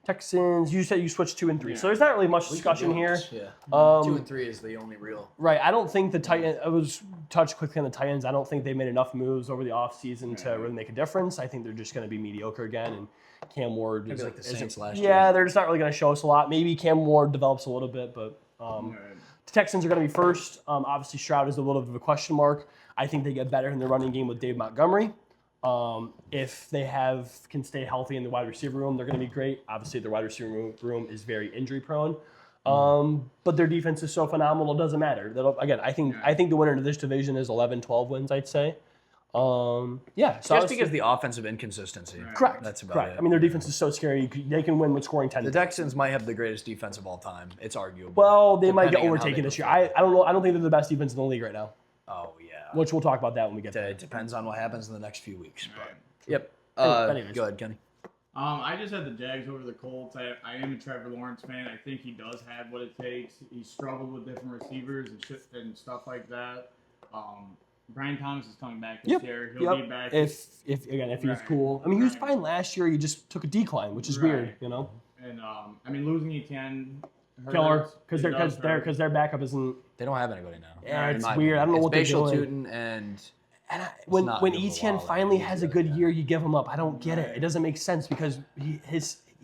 Texans. You said you switched 2 and 3, so there's not really much discussion here. Yeah. 2 Um, and 3 is the only real. Right, I don't think the Titans, I was touched quickly on the Titans. I don't think they made enough moves over the offseason to really make a difference. I think they're just going to be mediocre again, and Cam Ward Maybe is, like the isn't- Saints last yeah, year. they're just not really going to show us a lot. Maybe Cam Ward develops a little bit, but the Texans are going to be first. Obviously, Stroud is a little bit of a question mark. I think they get better in the running game with Dave Montgomery. If they can stay healthy in the wide receiver room, they're going to be great. Obviously, the wide receiver room is very injury prone. But their defense is so phenomenal, it doesn't matter. Again, I think the winner of this division is 11-12 wins, I'd say. So Just because the offensive inconsistency. correct. That's about correct. it. I mean, their defense is so scary. They can win with scoring 10. The Texans might have the greatest defense of all time. It's arguable. Well, they might get depending on how overtaken they this year. perform. I don't know. I don't think they're the best defense in the league right now. Oh, yeah. Which we'll talk about that when we get there. It depends on what happens in the next few weeks. But, Right. yep. Anyways. Go ahead, Kenny. I just had the Jags over the Colts. I am a Trevor Lawrence fan. I think he does have what it takes. He struggled with different receivers and stuff like that. Brian Thomas is coming back this year. He'll be back. If he's Right. cool. I mean, he was Right. fine last year. He just took a decline, which is Right. weird, you know. And I mean, losing Etienne Killer, hurts. because It does hurt. their backup isn't. They don't have anybody now. Yeah, in it's my weird. I don't know opinion. what they're It's Bashal doing. Tutin and And when not when good for Etienne Waller. finally He's has a really good good. year, you give him up. I don't get it. It doesn't make sense because But you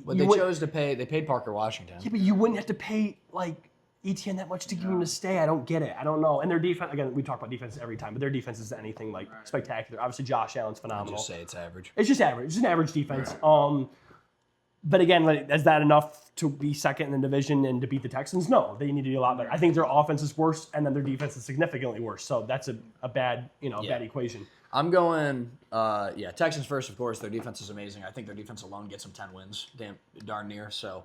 they wouldn't- chose to pay. They paid Parker Washington. Yeah, but you wouldn't have to pay like Etienne that much to get him to stay. I don't get it. I don't know. And their defense, again, we talk about defense every time, but their defense is anything like spectacular. Obviously, Josh Allen's phenomenal. Just say it's average. It's just average. It's an average defense. But again, like, is that enough to be second in the division and to beat the Texans? No, they need to do a lot better. I think their offense is worse, and then their defense is significantly worse. So that's a bad, bad equation. I'm going, Texans first, of course. Their defense is amazing. I think their defense alone gets them 10 wins, darn near. So,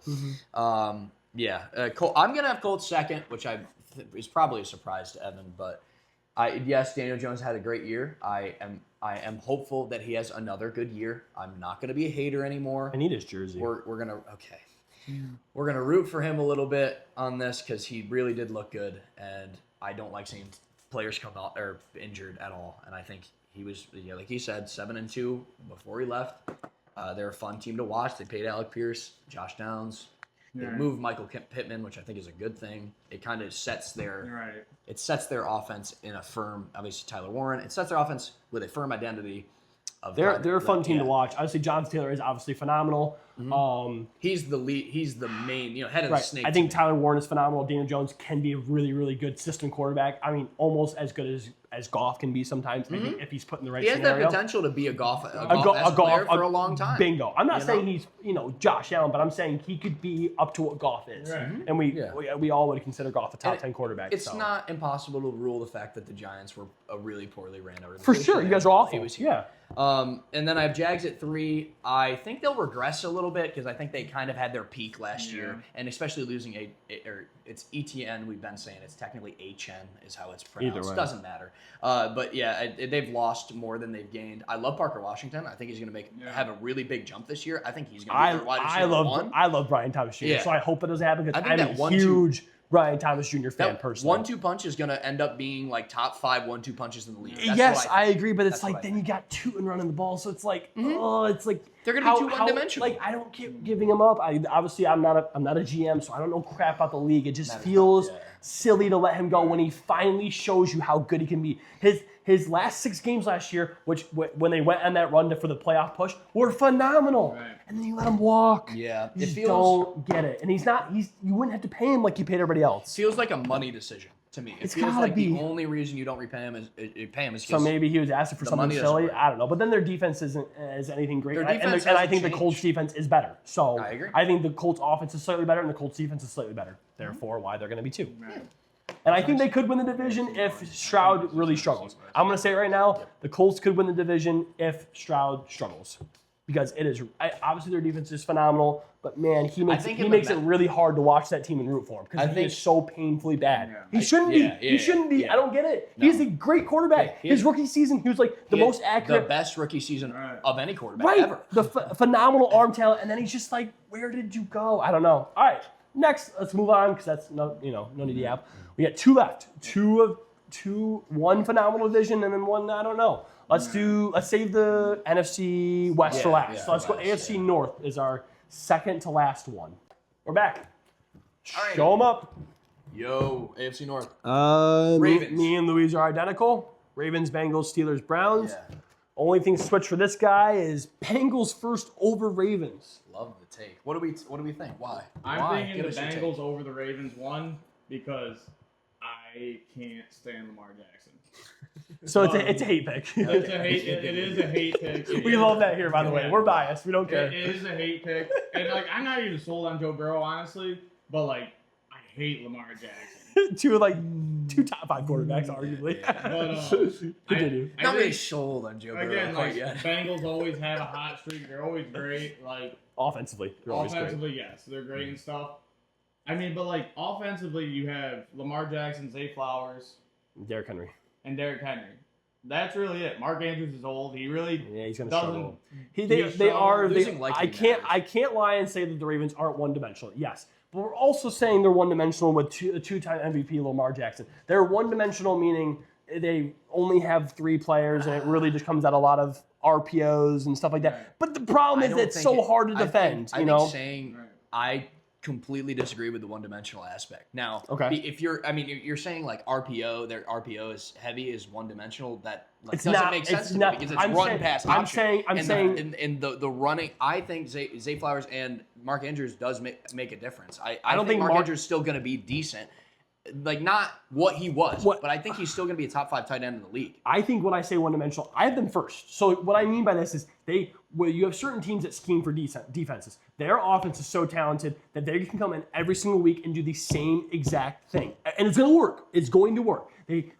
I'm going to have Colts second, which is probably a surprise to Evan. But, yes, Daniel Jones had a great year. I am hopeful that he has another good year. I'm not going to be a hater anymore. I need his jersey. We're going to, okay. We're going to root for him a little bit on this because he really did look good. And I don't like seeing players come out or injured at all. And I think he was, like he said, 7-2 before he left. They're a fun team to watch. They paid Alec Pierce, Josh Downs. They moved Michael Pittman, which I think is a good thing. It kind of sets their offense in a firm. Obviously, Tyler Warren. It sets their offense with a firm identity. They're a fun team to watch. Obviously, Jonathan Taylor is obviously phenomenal. He's the lead. He's the main, head of the snake. I think team. Tyler Warren is phenomenal. Daniel Jones can be a really, really good system quarterback. I mean, almost as good as Goff can be sometimes if he's put in the right he has scenario. that potential to be a golf player for a long time. Bingo. I'm not saying he's Josh Allen, but I'm saying he could be up to what Goff is, and we all would consider Goff a top 10 quarterback. It's not impossible to rule the fact that the Giants were a really poorly ran organization. For sure, you guys are awful. Yeah. And then I have Jags at 3. I think they'll regress a little bit because I think they kind of had their peak last year, and especially losing it's ETN. We've been saying it's technically HN is how it's pronounced. Either way. Doesn't matter. But yeah, they've lost more than they've gained. I love Parker Washington. I think he's going to have a really big jump this year. I think he's going to be their wide receiver one. I love Brian Thomas Jr. So I hope it doesn't happen because I'm a 1-2 huge Brian Thomas Jr. fan personally. 1-2 punch is going to end up being like top 5 1-2 punches in the league. Yes, I agree, but it's like then you got Tootin running the ball, so it's like it's like they're going to be too one-dimensional. Like I don't keep giving him up. Obviously I'm not a GM, so I don't know crap about the league. It just feels silly to let him go when he finally shows you how good he can be. His last 6 games last year, which when they went on that run for the playoff push, were phenomenal. Right. And then you let him walk. Yeah, you just don't get it. And you wouldn't have to pay him like you paid everybody else. It feels like a money decision to me. It feels like the only reason you don't repay him is so maybe he was asking for something silly. I don't know. But then their defense isn't anything great. And I think the Colts defense is better. So I agree. I think the Colts offense is slightly better and the Colts defense is slightly better. Therefore, why they're going to be 2. Right. And I think they could win the division if Stroud really struggles. I'm going to say it right now, the Colts could win the division if Stroud struggles. Because it is obviously their defense is phenomenal, but man, he makes it really hard to watch that team and root for him because he is so painfully bad. Yeah. He shouldn't be. He shouldn't be. I don't get it. No. He's a great quarterback. His rookie season, he was like the most accurate, the best rookie season of any quarterback ever. The phenomenal arm talent, and then he's just like, where did you go? I don't know. All right, next, let's move on because that's no need to app. We got 2 left. 1 phenomenal division and then 1 I don't know. Let's save the NFC West for last. So let's go AFC North is our second to last one. We're back. Right. Show them up. Yo, AFC North. Ravens. Me and Louise are identical. Ravens, Bengals, Steelers, Browns. Yeah. Only thing switched for this guy is Bengals first over Ravens. Love the take. What do we think? Why? I'm thinking the Bengals over the Ravens. 1, because I can't stand Lamar Jackson. So it's a hate pick. It is a hate pick. We love that here, by the way. We're biased. We don't care. It is a hate pick. And I'm not even sold on Joe Burrow, honestly. But I hate Lamar Jackson. two top 5 quarterbacks, arguably. But continue. Nobody's sold on Joe Burrow. Again, Bengals always have a hot streak. They're always great. Offensively, they're always great. Yes, they're great and stuff. I mean, but offensively, you have Lamar Jackson, Zay Flowers, Derrick Henry. And Derrick Henry. That's really it. Mark Andrews is old. He really he's gonna struggle. They are. I can't lie and say that the Ravens aren't one-dimensional. Yes, but we're also saying they're one-dimensional with a 2-time MVP Lamar Jackson. They're one-dimensional meaning they only have 3 players, and it really just comes out a lot of RPOs and stuff like that. But the problem is it's so hard to defend. I think saying completely disagree with the one-dimensional aspect. Now, Okay. if you're saying like RPO, their RPO is heavy, is one-dimensional. That like, It's doesn't not- make sense it's to not- me because it's I'm run saying- pass I'm option. saying- I'm and saying- in the running, I think Zay Flowers and Mark Andrews does make a difference. I don't think think Mark Mark- Andrews is still going to be decent. Like not what he was, What- but I think he's still going to be a top 5 tight end in the league. I think when I say one-dimensional, I have them first. So what I mean by this is you have certain teams that scheme for defenses. Their offense is so talented that they can come in every single week and do the same exact thing. And it's going to work. It's going to work.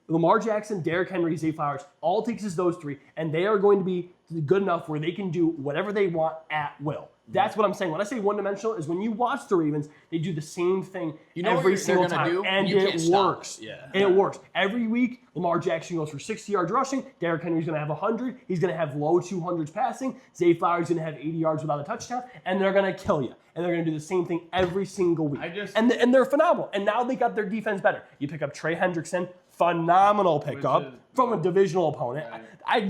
Lamar Jackson, Derrick Henry, Zay Flowers, all it takes is those three, and they are going to be good enough where they can do whatever they want at will. That's what I'm saying. When I say one-dimensional is when you watch the Ravens, they do the same thing You know what every they're single gonna time, do? and You can't it stop works. it. Yeah. And it works. Every week, Lamar Jackson goes for 60 yards rushing. Derrick Henry's going to have 100. He's going to have low 200s passing. Zay Flowers going to have 80 yards without a touchdown. And they're going to kill you. And they're going to do the same thing every single week. And they're phenomenal. And now they got their defense better. You pick up Trey Hendrickson, phenomenal pickup from a divisional opponent.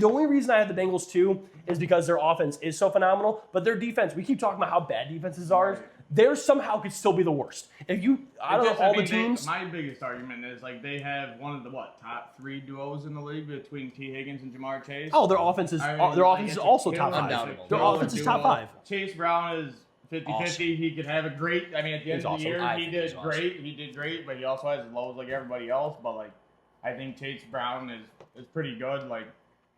The only reason I have the Bengals too is because their offense is so phenomenal, but their defense, we keep talking about how bad defenses are. Theirs somehow could still be the worst. If you, out of all the teams. My biggest argument is like they have one of the top 3 duos in the league between T. Higgins and Jamar Chase. Oh, their offense is also top 5. Undoubtedly. Their offense is top 5. Chase Brown is 50-50. Awesome. He could have a great. I mean, at the end of the year, I he think did he's awesome. great. He did great, but he also has lows like everybody else. But like, I think Chase Brown is pretty good. Like,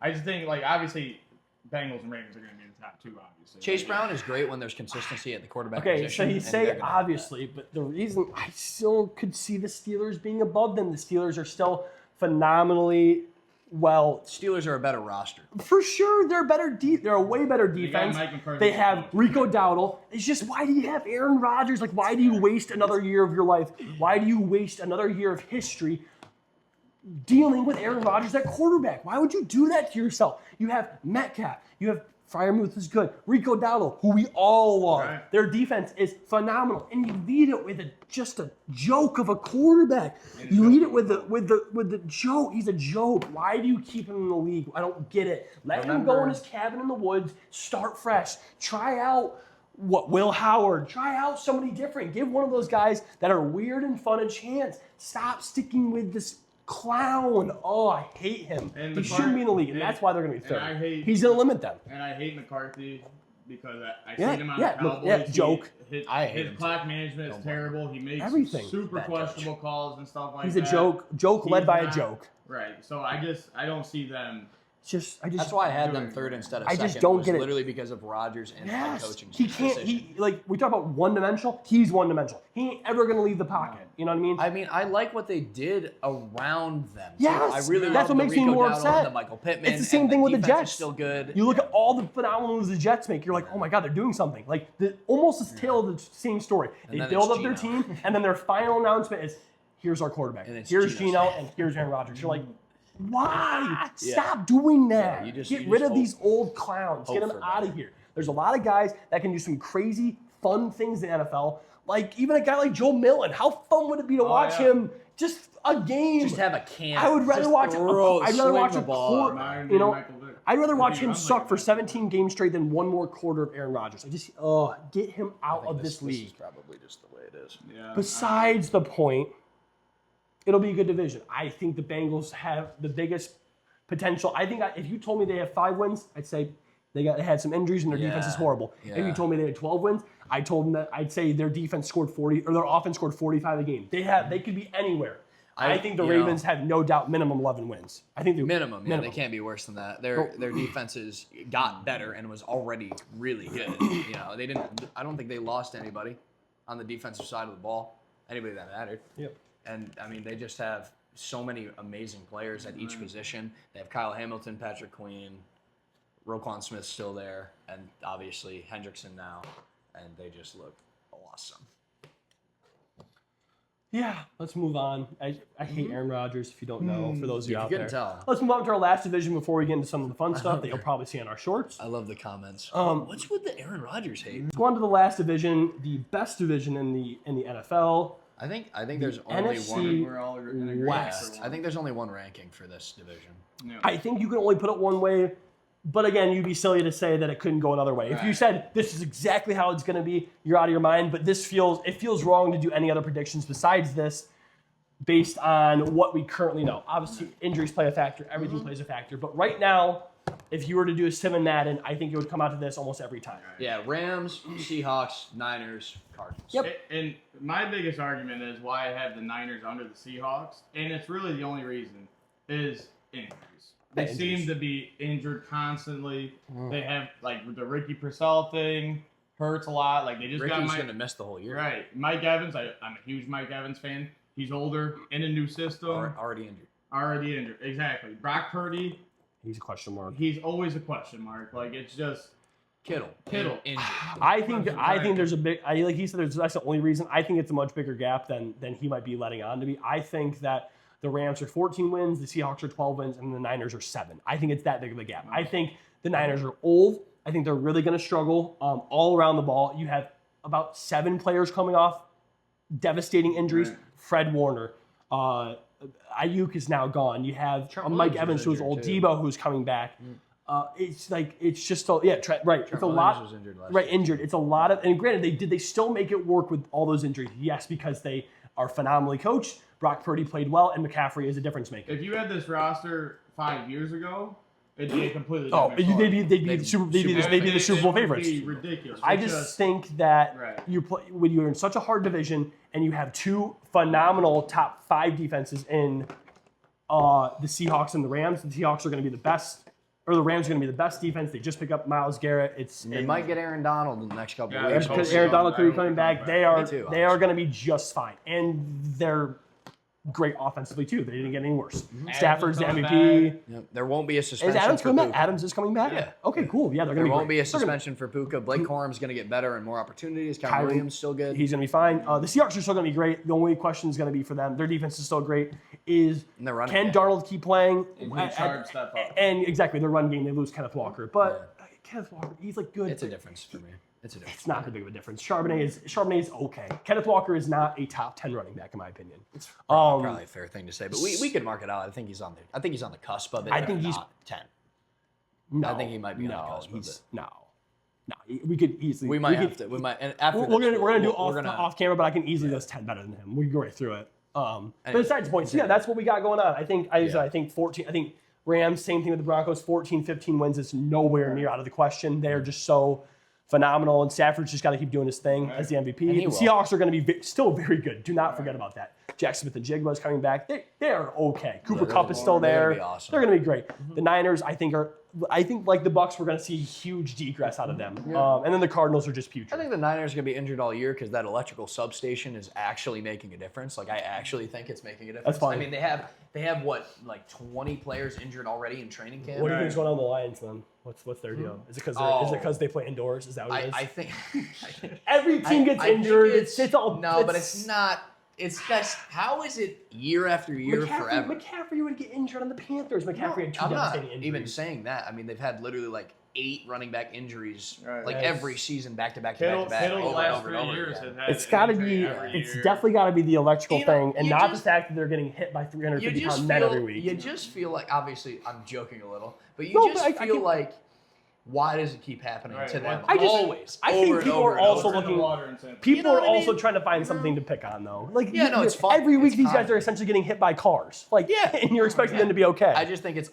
I just think like obviously, Bengals and Ravens are going to be the top 2. Obviously, Chase Brown is great when there's consistency at the quarterback Okay, position. so you and say they're gonna have obviously, but the reason I still could see the Steelers being above them, the Steelers are still phenomenally well. that. Steelers are a better roster. For sure, they're better. They're a way better defense. Mike McCarthy. They have Rico Dowdle. It's just, why do you have Aaron Rodgers? Like, why do you waste another year of your life? Why do you waste another year of history dealing with Aaron Rodgers at quarterback? Why would you do that to yourself? You have Metcalf. You have Freiermuth is good. Rico Dowdle, who we all love. Right. Their defense is phenomenal, and you lead it with just a joke of a quarterback. You lead it with the joke. He's a joke. Why do you keep him in the league? I don't get it. Let him go in his cabin in the woods. Start fresh. Try out Will Howard. Try out somebody different. Give one of those guys that are weird and fun a chance. Stop sticking with this clown. Oh, I hate him. And He shouldn't be in the league, and that's why they're going to be third. He's going to limit them. And I hate McCarthy because I Yeah, seen him on yeah, the look, Cowboys. yeah, joke. I hate His him clock management is terrible. He makes Everything. super Bad questionable calls and stuff like He's that. a joke led by a joke. Right. So I don't see them. That's why I had them third instead of I second. just don't was get it. Literally because of Rodgers and head Yes, coaching. he can't. decision. We talk about one-dimensional. He's one-dimensional. He ain't ever going to leave the pocket. You know what I mean? I like what they did around them. too. Yes, I really that's love what makes the me Rico more Dowdle upset. and the Michael Pittman. It's the same and thing with the defense is Jets. Still good. You look at all the phenomenal moves the Jets make. You're like, oh my God, they're doing something. Like almost the tail of the same story. They then build it's up their Geno. team, and then their final announcement is, "Here's our quarterback. And it's Here's Geno. Geno, and here's Aaron Rodgers." You're like, why? Yeah. Stop doing that. Yeah, you just Get rid of hope- these old clowns. Get hope them for out better. of here. There's a lot of guys that can do some crazy, fun things in the NFL. Like even a guy like Joe Milton. How fun would it be to watch yeah. him just a game? Just have a can. I would rather Just watch. throw, I'd rather swing watch the a ball. quarter. Myron You know, Michael Vick. I'd rather watch He him runs suck like for that. 17 games straight than one more quarter of Aaron Rodgers. Get him out of this league. is probably just the way it is. Yeah. Besides the point, it'll be a good division. I think the Bengals have the biggest potential. I think if you told me they have 5 wins, I'd say they had some injuries and their defense is Yeah. horrible. If you Yeah. told me they had 12 wins, I'd say their defense scored 40 or their offense scored 45 a game. They could be anywhere. I think the you know- Ravens have no doubt minimum 11 wins. I think Minimum, yeah, they can't be worse than that. Their defenses got better and was already really good. You know, they didn't. I don't think they lost anybody on the defensive side of the ball. Anybody that mattered. Yep. And I mean, they just have so many amazing players at each position. They have Kyle Hamilton, Patrick Queen, Roquan Smith's still there, and obviously Hendrickson now, and they just look awesome. Yeah, let's move on. I hate Aaron Rodgers, if you don't know, for those of you If you out couldn't there. tell. Let's move on to our last division before we get into some of the fun stuff that you'll probably see on our shorts. I love the comments. Um, What's with the Aaron Rodgers hate? Let's go on to the last division, the best division in the NFL. I think there's only NFC one. We're all in agreement West. for I one. think there's only one ranking for this division. Yeah. I think you can only put it one way But again, you'd be silly to say that it couldn't go another way. If you Right. said this is exactly how it's going to be, you're out of your mind. But it feels wrong to do any other predictions besides this, based on what we currently know. Obviously, injuries play a factor. Everything plays a factor. But right now, if you were to do a sim in Madden, I think it would come out to this almost every time. Yeah, Rams, Seahawks, Niners, Cardinals. Yep. And my biggest argument is why I have the Niners under the Seahawks, and it's really the only reason, is injuries. They Yeah, injuries. seem to be injured constantly. They have, like, the Ricky Purcell thing hurts a lot. Like, they just got Ricky's Mike. going to miss the whole year. Right. Mike Evans, I'm a huge Mike Evans fan. He's older, in a new system, Already injured. already injured. Exactly. Brock Purdy, He's a question mark. he's always a question mark. Like, it's just Kittle. Kittle. Injured. I think there's a big. Like he said, that's the only reason. I think it's a much bigger gap than he might be letting on to be. I think that the Rams are 14 wins, the Seahawks are 12 wins, and the Niners are 7. I think it's that big of a gap. I think the Niners are old. I think they're really going to struggle all around the ball. You have about 7 players coming off devastating injuries. Right. Fred Warner, Ayuk is now gone. You have Trent Mike Williams Evans, was who's injured old, too. Debo, who's coming back. It's just right. It's a Williams lot. was injured last Right, year. injured. It's a lot of, and granted, they still make it work with all those injuries. Yes, because they are phenomenally coached. Brock Purdy played well, and McCaffrey is a difference maker. if you had this roster 5 years ago, it'd be a completely Oh, different story. they'd be the Super Bowl It would be favorites. ridiculous. I It's just think that Right. you play when you're in such a hard division and you have 2 phenomenal top 5 defenses in the Seahawks and the Rams. The Seahawks are going to be the best, or the Rams are going to be the best defense. They just pick up Myles Garrett. They might get Aaron Donald in the next couple Yeah, of weeks. I hope because so. Aaron Donald could be I coming hope back. he They comes are too, they are going to be just fine, and they're great offensively too. They didn't get any worse. Stafford's the coming MVP. Yep. There won't be a Is suspension Adams for coming back? Puka. Adams is coming back. Yeah. Okay, cool. Yeah, they're There going to be. won't be a great. They're gonna- suspension for Puka. Blake Corum's going to get better and more opportunities. Kyron Kyron- Williams still good. He's going to be fine. The Seahawks are still going to be great. The only question is going to be for them. Their defense is still great. Is And they're running can game. Darnold keep playing? And can Sharp step up? And exactly, their run game, they lose Kenneth Walker. But Kenneth Walker, he's like good. It's a difference for me. It's a difference. It's not that big of a difference. Charbonnet is okay. Kenneth Walker is not a top 10 running back in my opinion. Probably a fair thing to say, but we could mark it out. I think he's on the cusp of it. I think if he's- not 10. No, I think he might be on the cusp of he's, it. No, we could easily. We might could- have to. We might. And after We're this, gonna do we're gonna- off camera, but I can easily list 10 better than him. We can go right through it. But Anyway. besides the point, so yeah, that's what we got going on. I think I think 14. I think Rams, same thing with the Broncos. 14, 15 wins is nowhere near out of the question. They are just so phenomenal, and Stafford's just got to keep doing his thing as the MVP. And he The will. Seahawks are going to be still very good. Do not forget about that. Jack Smith and Jigba is coming back. They are okay. Cooper they're Kupp is still they're gonna there. be awesome. They're going to be great. The Niners, I think like the Bucks, we're going to see huge degress out of them. And then the Cardinals are just putrid. I think the Niners are going to be injured all year because that electrical substation is actually making a difference. Like, I actually think it's making a difference. That's fine. I mean, they have what, like 20 players injured already in training camp? What do you think is going on with the Lions then? What's their deal? Is it because they play indoors? Is that what it is? I think Every team gets I think injured. It's all no, but it's not. It's just how is it year after year forever? McCaffrey would get injured on the Panthers. McCaffrey had 2 I'm not devastating injuries. even saying that. I mean, they've had literally like 8 running back injuries, Right. like Yes. every season, back to back to Kittle, back to back, Kittle over and last over 3 and over years again. has had It's got to injury be. every It's year. definitely got to be the electrical You know, thing, and you not just- the fact that they're getting hit by You 350 just pound men every feel, week. you just feel like, obviously, I'm joking a little, but you No, just but I feel can- like, why does it keep happening Right. to them? I just- always. I think over and people over are and also over. Over in the looking- water and saying, People You know are what I also mean? trying to find something to pick on, though. Like, Yeah, no, it's fun. Every week, It's these guys fun. are essentially getting hit by cars. Like, Yeah. and you're expecting them to be okay. I just think it's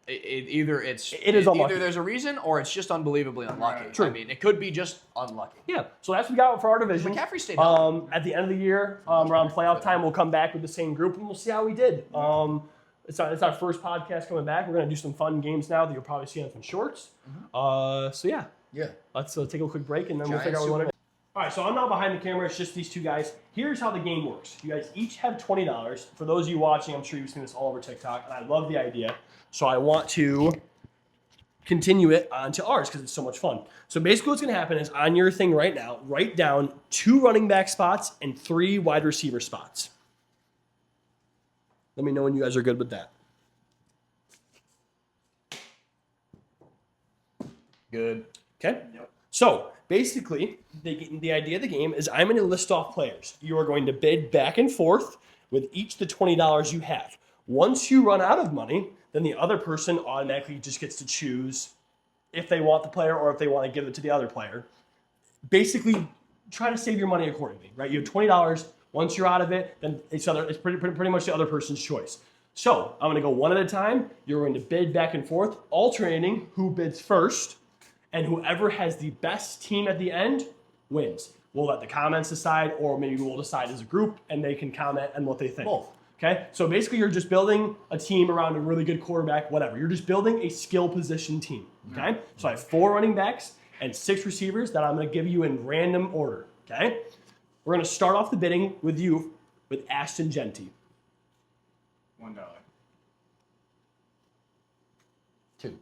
either it's It is unlucky. either there's a reason or it's just unbelievably unlucky. Right. True. I mean, it could be just unlucky. Yeah, so that's what we got for our division. McCaffrey stayed healthy. At the end of the year, around playoff time, we'll come back with the same group and we'll see how we did. It's our first podcast coming back. We're gonna do some fun games now that you'll probably see on some shorts. So yeah, Yeah. let's take a quick break and then we'll Giants figure out what we want Super to. All right, so I'm now behind the camera. It's just these 2 guys. Here's how the game works. You guys each have $20. For those of you watching, I'm sure you've seen this all over TikTok, and I love the idea. So I want to continue it onto ours because it's so much fun. So basically what's going to happen is on your thing right now, write down 2 running back spots and 3 wide receiver spots. Let me know when you guys are good with that. Good. Okay? So basically, the idea of the game is I'm going to list off players. You are going to bid back and forth with each the $20 you have. Once you run out of money, then the other person automatically just gets to choose if they want the player or if they want to give it to the other player. Basically, try to save your money accordingly, right? You have $20. Once you're out of it, then it's pretty much the other person's choice. So I'm going to go one at a time. You're going to bid back and forth, alternating who bids first, and whoever has the best team at the end wins. We'll let the comments decide, or maybe we'll decide as a group, and they can comment on what they think. Both. Okay, so basically you're just building a team around a really good quarterback, whatever. You're just building a skill position team. Okay, so I have 4 running backs and 6 receivers that I'm going to give you in random order. Okay, we're going to start off the bidding with you with Ashton Genty. $1. 2.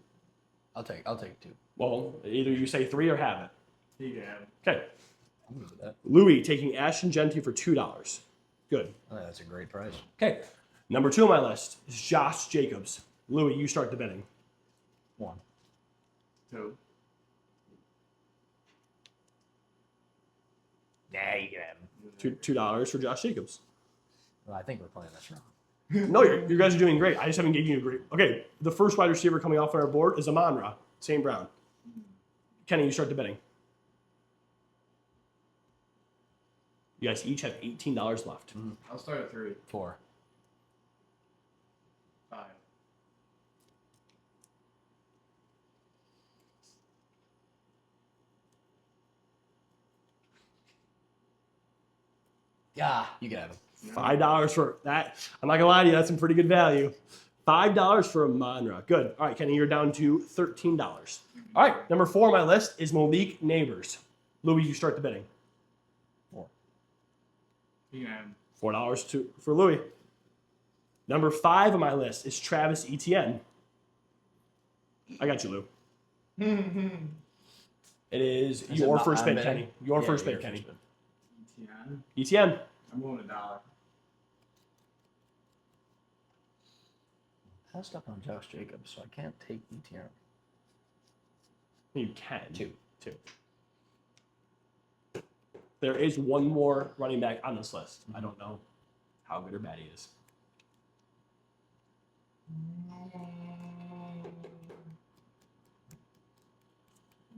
I'll take 2. Well, either you say 3 or have it. He can have it. Okay, I'm good with that. Louis taking Ashton Genty for $2. Good. Oh, that's a great price. Okay, number 2 on my list is Josh Jacobs. Louis, you start the bidding. 1. 2. Yeah, you can have him. $2 for Josh Jacobs. Well, I think we're playing this wrong. No, you guys are doing great. I just haven't given you a great. Okay, the first wide receiver coming off on our board is Amon-Ra, St. Brown. Kenny, you start the bidding. You guys each have $18 left. I'll start at 3. 4. 5. Yeah, you can have him. $5 for that. I'm not gonna lie to you, that's some pretty good value. $5 for Amon-Ra. Good. All right, Kenny, you're down to $13. All right, number 4 on my list is Malik Neighbors. Louis, you start the bidding. 4. He can have him. $4 for Louis. Number 5 on my list is Travis Etienne. I got you, Lou. It is Is your it first not bid, bidding? Kenny. Your Yeah, first your bid, Kenny. first bid. Etienne. I'm going $1. Passed up on Josh Jacobs, so I can't take ETN. You can. 2. There is one more running back on this list. I don't know how good or bad he is.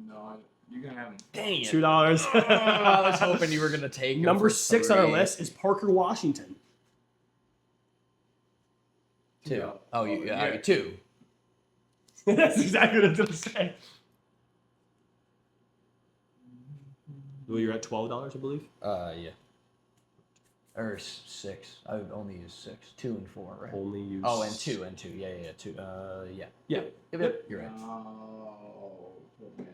No, you can have him. Dang it. $2. I was hoping you were going to take him Number for 6 on our 3. list is Parker Washington. 2. Oh, you, Yeah. 2. That's exactly what I was going to say. Well, you're at $12, I believe. Yeah. Or 6. I would only use 6. 2 and 4, right? Only use. Oh, and 2. Yeah. 2. Yeah. Yeah. Yep. You're right. Oh, put me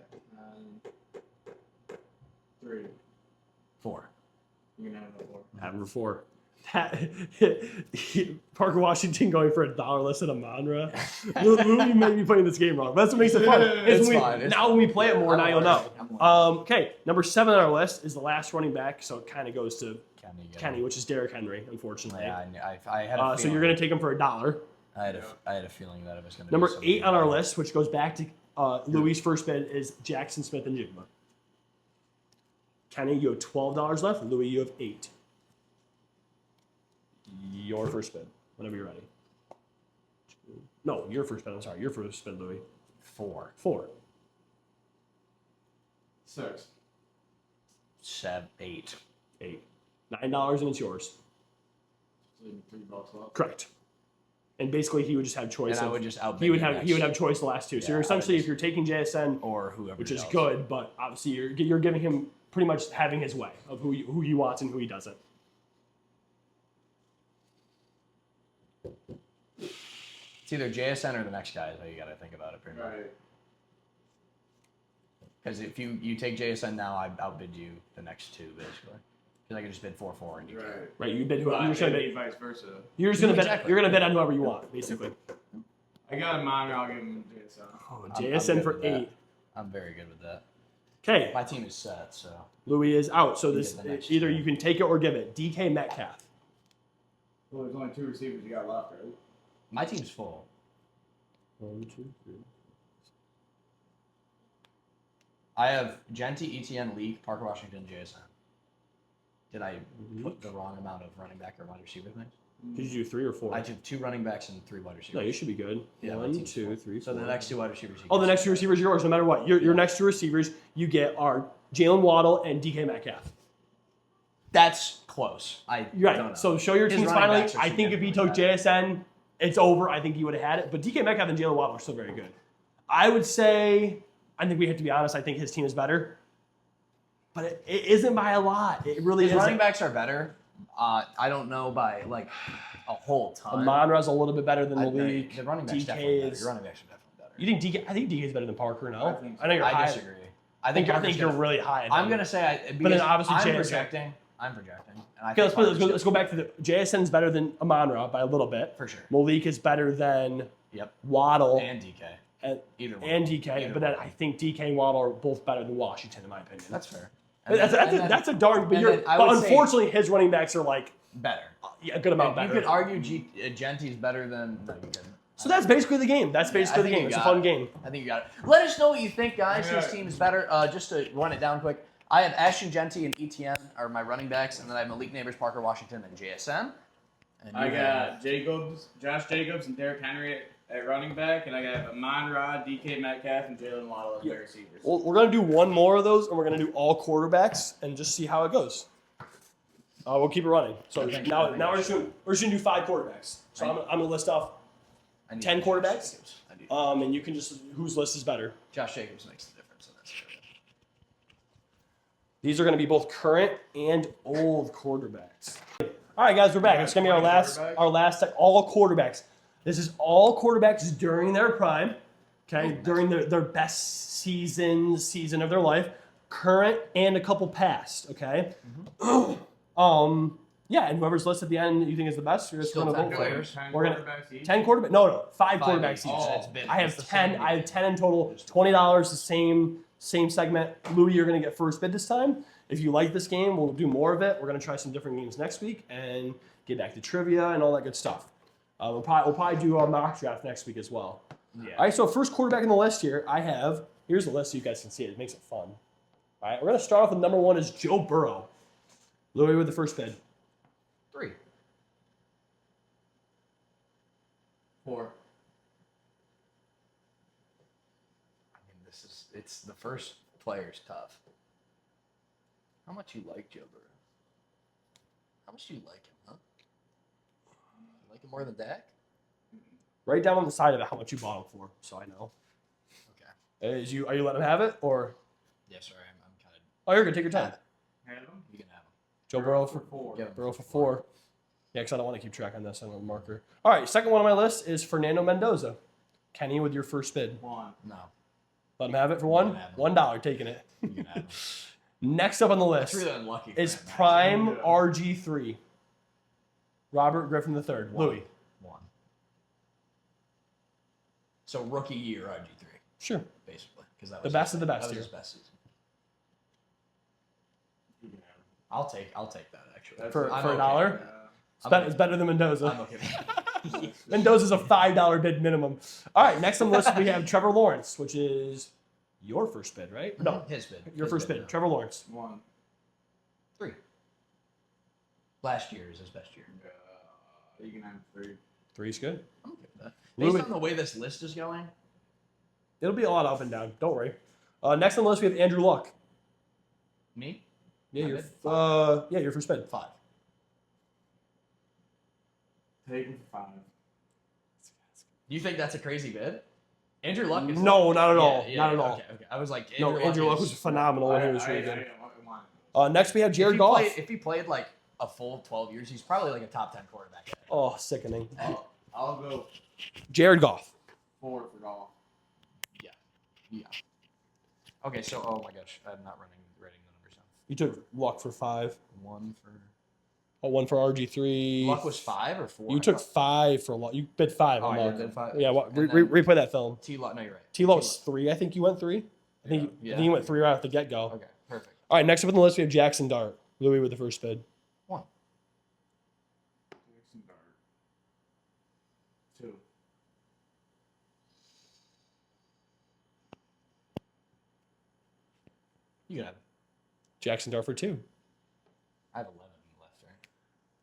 at 3. 4. You can have him at 4. Have him for 4. Parker Washington going for $1 less than Amon-Ra. Louis might be playing this game wrong. But that's what makes it fun. It's fine. Now when we play it more, I'm now you'll learning. know. I'm learning. Okay, number 7 on our list is the last running back, so it kind of goes to Yeah. Kenny, which is Derrick Henry, unfortunately. Yeah, I had a So feeling. you're going to take him for $1. I had a feeling that it was going to Number be somebody 8 on our else. list, which goes back to Louis' first bid, is Jackson Smith and Jigma. Kenny, you have $12 left. Louis, you have 8. Your first bid, whenever you're ready. No, your first bid. I'm sorry, your first bid, Louis. 4. 4. 6. 7. 8. 8. $9 and it's yours. Leave me $3 left. Correct. And basically, he would just have choice. And I of- would just outbid He would you have next. he would have choice the last 2. So Yeah, you're I would essentially, if just- you're taking JSN, Or whoever. which is else. good, but obviously you're giving him pretty much having his way of who he wants and who he doesn't. It's either JSN or the next guy is how you got to think about it, pretty much. Right. Because if you take JSN now, I outbid you the next 2 basically. Because I could just bid 4-4 and you Right. can't. Right? You bid who Well, you're just gonna it'd be bid. vice versa. You're just gonna bid. Exactly. You're gonna bid on whoever you want, basically. I got a manga, I'll give him JSN. Oh, I'm JSN good for with that. 8. I'm very good with that. Okay, My team is set, so. Louis is out. So You this get the next either 2. you can take it or give it. DK Metcalf. Well, there's only 2 receivers you got left, right? My team's full. 1, 2, 3. I have Genty, ETN, Leak, Parker Washington, JSN. Did I put the wrong amount of running back or wide receiver things? Did you do 3 or 4? I took 2 running backs and 3 wide receivers. No, you should be good. Yeah, my 1, team's 2, full. 3, 4. So the next 2 wide receivers. Oh, the next 2 receivers are yours, no matter what. Your next 2 receivers you get are Jalen Waddle and DK Metcalf. That's close. I You're don't right. know. So show your His teams running finally. backs are I think if he took significantly JSN, it's over. I think he would have had it. But DK Metcalf and Jalen Waddle are still very good. I would say, I think we have to be honest, I think his team is better. But it isn't by a lot. It really His isn't. running backs are better. I don't know by like a whole ton. Amon-Ra's a little bit better than I- Malik. The running backs DK definitely better. is. Your running backs are definitely better. You think DK? I think DK is better than Parker. No, I think so. I know you're I high. disagree. I think Parker's you're gonna- really high. I'm gonna say, But then obviously I'm JSN. projecting. I'm projecting. And I Okay, think let's go back to the JSN's better than Amon-Ra by a little bit. for sure. Malik is better than Yep. Waddle And DK. and, Either one. and DK. Either But then one. I think DK and Waddle are both better than Washington in my opinion. That's fair. That's a darn. But, and you're, then I but would say- unfortunately, his running backs are like better. a good amount You better. could argue Genti's better than. No, you couldn't. So that's basically the game. That's I basically the think game. you It's a got fun it. game. I think you got it. Let us know what you think, guys. Yeah. Whose team is better? Just to run it down quick, I have Ashton Genty and ETN are my running backs, and then I have Malik Neighbors, Parker Washington, and JSN. And I you have- got Josh Jacobs, and Derrick Henry at running back, and I got Amon-Ra, DK Metcalf, and Jalen Waddle as my receivers. Well, we're gonna do one more of those, and we're gonna do all quarterbacks and just see how it goes. We'll keep it running. So I think now I we're just gonna do 5 quarterbacks. So I'm gonna list off, I need 10 Josh quarterbacks? Jacobs. I do. and you can just whose list is better. Josh Jacobs makes the difference in this. These are gonna be both current and old quarterbacks. All right, guys, we're back. It's gonna be our last all quarterbacks. This is all quarterbacks during their prime. Okay, during their best season of their life, current and a couple past. Okay, yeah, and whoever's list at the end you think is the best, you're just Still gonna 10 vote for it. players. We're gonna- quarterbacks each. 10 quarterbacks? No, 5 quarterbacks each. each. Oh, it's been- I have it's the 10. same. I have 10 in total. $20. The same segment. Louis, you're gonna get first bid this time. If you like this game, we'll do more of it. We're gonna try some different games next week and get back to trivia and all that good stuff. We'll probably do our mock draft next week as well. Yeah. All right, so first quarterback in the list here, here's the list so you guys can see it. It makes it fun. All right, we're gonna start off with number 1 is Joe Burrow. Louis with the first bid. 3. 4. I mean, it's the first player's tough. How much you like Joe Burrow? How much do you like him, huh? You like him more than Dak? Write down on the side of it how much you bought him for, so I know. Okay. Are you letting him have it or? Yeah, sorry, I'm kind of. Oh, you're good. Take your time. Have them? You can have him. Joe Burrow for 4. Give him Burrow for 4. Yeah, because I don't want to keep track on this. I don't have a marker. All right, second one on my list is Fernando Mendoza. Kenny with your first bid. 1. No, Let him have it for one. can have him. $1, taking it. you can have him. Next up on the That's list really unlucky. For is him, actually. Prime Yeah. RG3. Robert Griffin III. One. Louis. 1. So rookie year RG3, Sure. basically, because that The was best his- of the best That was here. his best season. You can have them. I'll take that actually. For I'm a okay. dollar? It's better than Mendoza. I'm okay. with that. Mendoza's a $5 bid minimum. All right, next on the list we have Trevor Lawrence, which is your first bid, right? No, his bid. your His first bid. no. Trevor Lawrence. 1. 3. Last year is his best year. You can have 3. 3's good. I'm okay with that. Based Louis- on the way this list is going, It'll be a lot up and down. Don't worry. Next on the list we have Andrew Luck. me Yeah, My your bid? your first bid. 5. Take him for 5. You think that's a crazy bid? Andrew Luck is No, not at all. Yeah, not yeah, at all. Okay. I was like, No, Andrew Luck is- was phenomenal when he was really good. I Next we have if Jared he Goff. if he played like a full 12 years, he's probably like a top 10 quarterback. Oh, sickening. I'll go Jared Goff. 4 for golf. Yeah. Okay, so oh my gosh, I'm not writing the numbers down. You took Luck for 5. 1 for 1 for RG3. Luck was 5 or 4. You took 5 for Luck. You bid 5 Oh, on yeah, Luck. bid 5. Yeah, And then- replay that film. T Luck. No, you're right. T-Law was 3. I think you went 3. I think Yeah. you went 3 right off the get-go. Okay, perfect. All right, next up on the list we have Jackson Dart. Louis with the first bid. 1. Jackson Dart. 2. You can have him. Jackson Dart for 2. I have 11 left, right?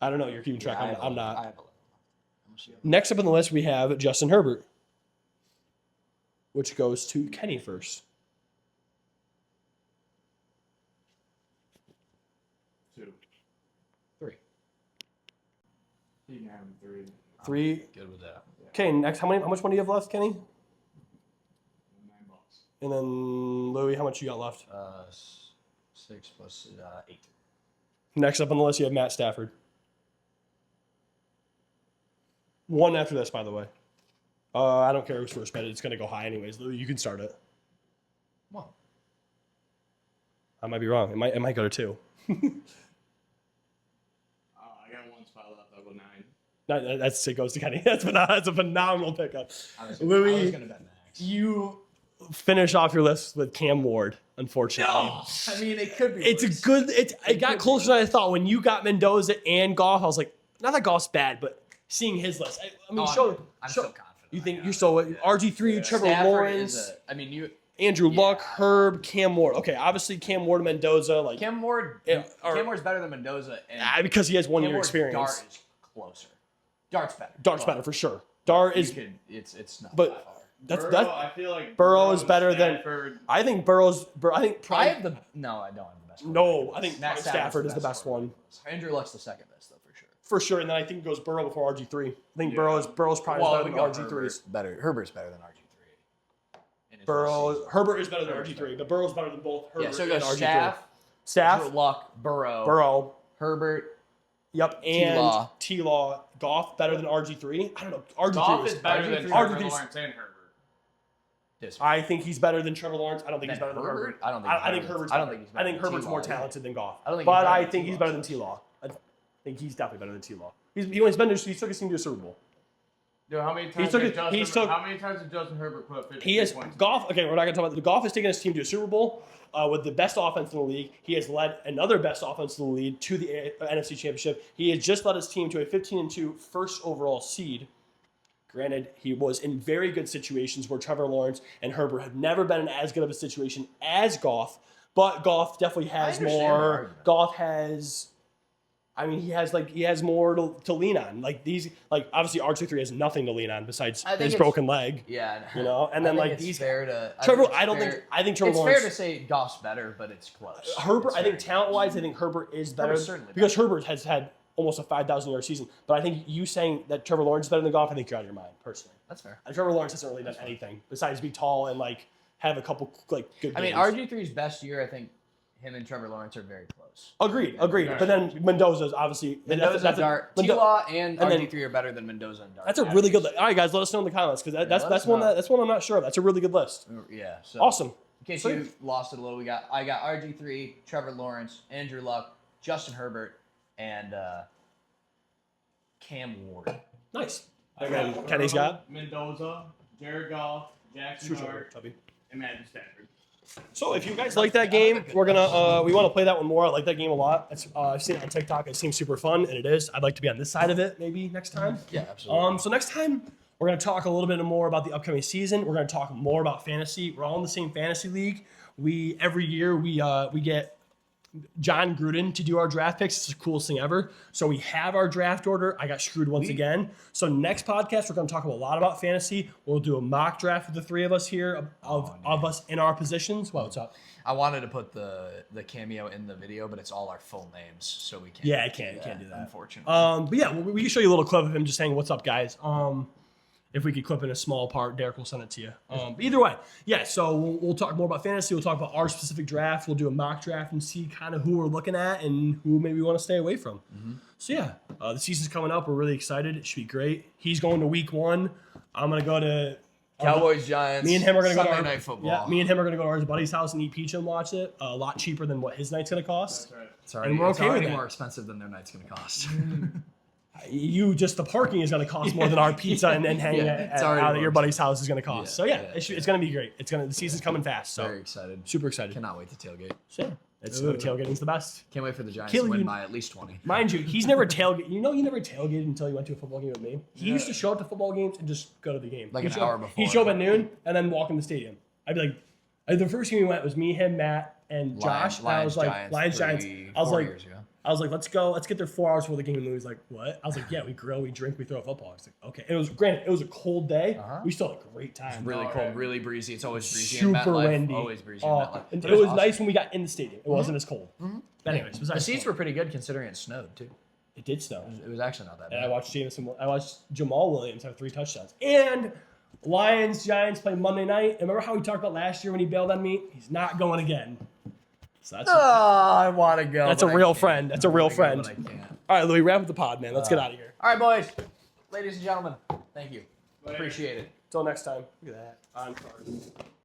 I don't know. You're keeping track. Yeah, I have I'm 11. not. I have 11. Next up on the list, we have Justin Herbert, which goes to Kenny first. 2. 3. You can have him 3. 3. Good with that. Okay, next, how much money do you have left, Kenny? $9. And then Louis, how much you got left? 6 plus 8. Next up on the list, you have Matt Stafford. 1 after this, by the way. I don't care who's first bet. It's going to go high anyways. Louis, you can start it. Come on. I might be wrong. It might go to 2. I got 1 spot left. I'll go 9. No, that's it goes to Kenny. That's a phenomenal pickup. I was Louis, going to bet Max. you finish off your list with Cam Ward, unfortunately. I mean, it could be. It's worse. a good. It got closer than I thought. When you got Mendoza and Goff, I was like, not that Goff's bad, but seeing his list, I mean, I'm show. so confident. You think I you're got so it. RG3, Trevor Stafford Lawrence, is I mean, you Andrew yeah. Luck, Herb, Cam Ward. Okay, obviously Cam Ward, Mendoza, like Cam Ward. Yeah, or- Cam Ward's better than Mendoza, and because he has 1 Cam year Ward's experience. Dart is closer. Dart's better. Dart's but better for sure. Dart you is, could- it's not. but by far. that's Burrow, that. I feel like Burrow is and better than- Stafford. I think Burrow's. I think I probably. have the no. I don't have the best. No, I think Matt Stafford is the best one. Andrew Luck's the second best though, for sure. For sure, and then I think it goes Burrow before RG3. I think Yeah. Burrow's probably better we than got RG3. Herbert's better than RG3. in his Burrow, rookie season. Herbert is better than RG3, but Burrow's better than both Herbert Yeah, so it and goes RG3. Staff, Luck, Burrow, Burrow, Herbert. yep, and T-Law. Goff better than RG3. I don't know. RG3 Goff is better than RG3 Trevor 's Lawrence and Herbert. I think he's better than Trevor Lawrence. I don't think he's better than Herbert. I don't think. I think Herbert's. I don't better. think he's. I think better than Herbert's more T-Law. talented than Goff. I don't think. But he's better I than think he's T-Law. better than T-Law. I think he's definitely better than T-Law. He took his team to a Super Bowl. Dude, how many times took did it- Justin, he's took- how many times did Justin Herbert put up 50 He has points? Goff. Okay, we're not going to talk about the Goff has taken his team to a Super Bowl with the best offense in the league. He has led another best offense in the league to the NFC Championship. He has just led his team to a 15-2 first overall seed. Granted, he was in very good situations where Trevor Lawrence and Herbert have never been in as good of a situation as Goff, but Goff definitely has understand the more. argument. Goff has. I mean, he has more to lean on. Like these, like obviously RG3 has nothing to lean on besides I think his it's- broken leg. Yeah, You know, and then I think like it's these fair to Trevor. it's I don't fair- think. I think Trevor it's Lawrence. fair to say Goff's better, but it's close. Herbert. It's I think fair. talent-wise, I think Herbert is better Herbert's certainly because better. Herbert has had almost a 5,000-yard season. But I think you saying that Trevor Lawrence is better than Goff, I think you're out of your mind, personally. That's fair. Trevor Lawrence hasn't really done anything besides be tall and like have a couple like good. I mean, games. RG3's best year, I think him and Trevor Lawrence are very close. Agreed. Yeah. But then Mendoza's obviously Mendoza, Dart, Mendo- T-Law, and and then- RG3 are better than Mendoza and Dart. That's a really good list. All right, guys, let us know in the comments because that's let us one know. that's one I'm not sure of. That's a really good list. Yeah. So Awesome. In case Sweet. you lost it a little, I got RG3, Trevor Lawrence, Andrew Luck, Justin Herbert, and Cam Ward. Nice. I Again, got Kenny's Burrow, got. Jared Jared Goff, Jackson Switch over, Dart, Tubby. and Matthew Stafford. So if you guys like that game, we're gonna we want to play that one more. I like that game a lot. It's, I've seen it on TikTok. It seems super fun, and it is. I'd like to be on this side of it maybe next time. Yeah, absolutely. So next time we're gonna talk a little bit more about the upcoming season. We're gonna talk more about fantasy. We're all in the same fantasy league. Every year we get John Gruden to do our draft picks. It's the coolest thing ever. So we have our draft order. I got screwed once again. So next podcast, we're going to talk a lot about fantasy. We'll do a mock draft with the three of us here of us in our positions. What's up? I wanted to put the cameo in the video, but it's all our full names, so we can't. Yeah, I can't do that. Unfortunately. But yeah, we can show you a little clip of him just saying, "What's up, guys?" If we could clip in a small part, Derek will send it to you. But either way, yeah. So we'll talk more about fantasy. We'll talk about our specific draft. We'll do a mock draft and see kind of who we're looking at and who maybe we want to stay away from. So yeah, the season's coming up. We're really excited. It should be great. He's going to week 1. I'm gonna go to Cowboys, Giants. Me and him are gonna Sunday go to night football. Yeah, me and him are gonna go to our buddy's house and eat pizza and watch it. A lot cheaper than what his night's gonna cost. That's right. It's already, and we're it's okay with already that. more expensive than their night's going to cost. The parking is gonna cost more than our pizza and hanging it's already out at your worse. buddy's house is gonna cost. Yeah, so yeah, yeah, it's gonna be great. The season's coming fast. So Very excited. super excited. Cannot wait to tailgate. So yeah, tailgating's the best. Can't wait for the Giants Kill to win you- by at least 20. Mind you, he's never tailgated. You know, he never tailgated until he went to a football game with me. He used to show up to football games and just go to the game. Like He'd an show hour up- before. He'd show up at noon and then walk in the stadium. I'd be like, the first game we went was me, him, Matt, and Josh. And I was like, Lions, Giants. I was four like, years ago. I was like, let's go. Let's get there 4 hours before the game. And Louis was like, what? I was like, yeah, we grill, we drink, we throw a football. I was like, okay. And it was granted, it was a cold day. Uh-huh. We still had a great time. Really Oh, cold, yeah. really breezy. It's always breezy in Super MetLife. windy. Always breezy in Oh, MetLife. and But it was awesome. nice when we got in the stadium. It wasn't as cold. But anyways, The besides seats the were pretty good considering it snowed too. it did snow. It was actually not that And I bad. watched Jamal Williams have 3 touchdowns. And Lions, Giants play Monday night. And remember how we talked about last year when he bailed on me? He's not going again. So that's I want to go. That's a but I real can't. friend. That's a I real wanna go, friend. but I can't. all right, Louis, wrap up the pod, man. Let's get out of here. All right, boys, ladies and gentlemen, thank you. Appreciate it. Till next time. Look at that. I'm sorry.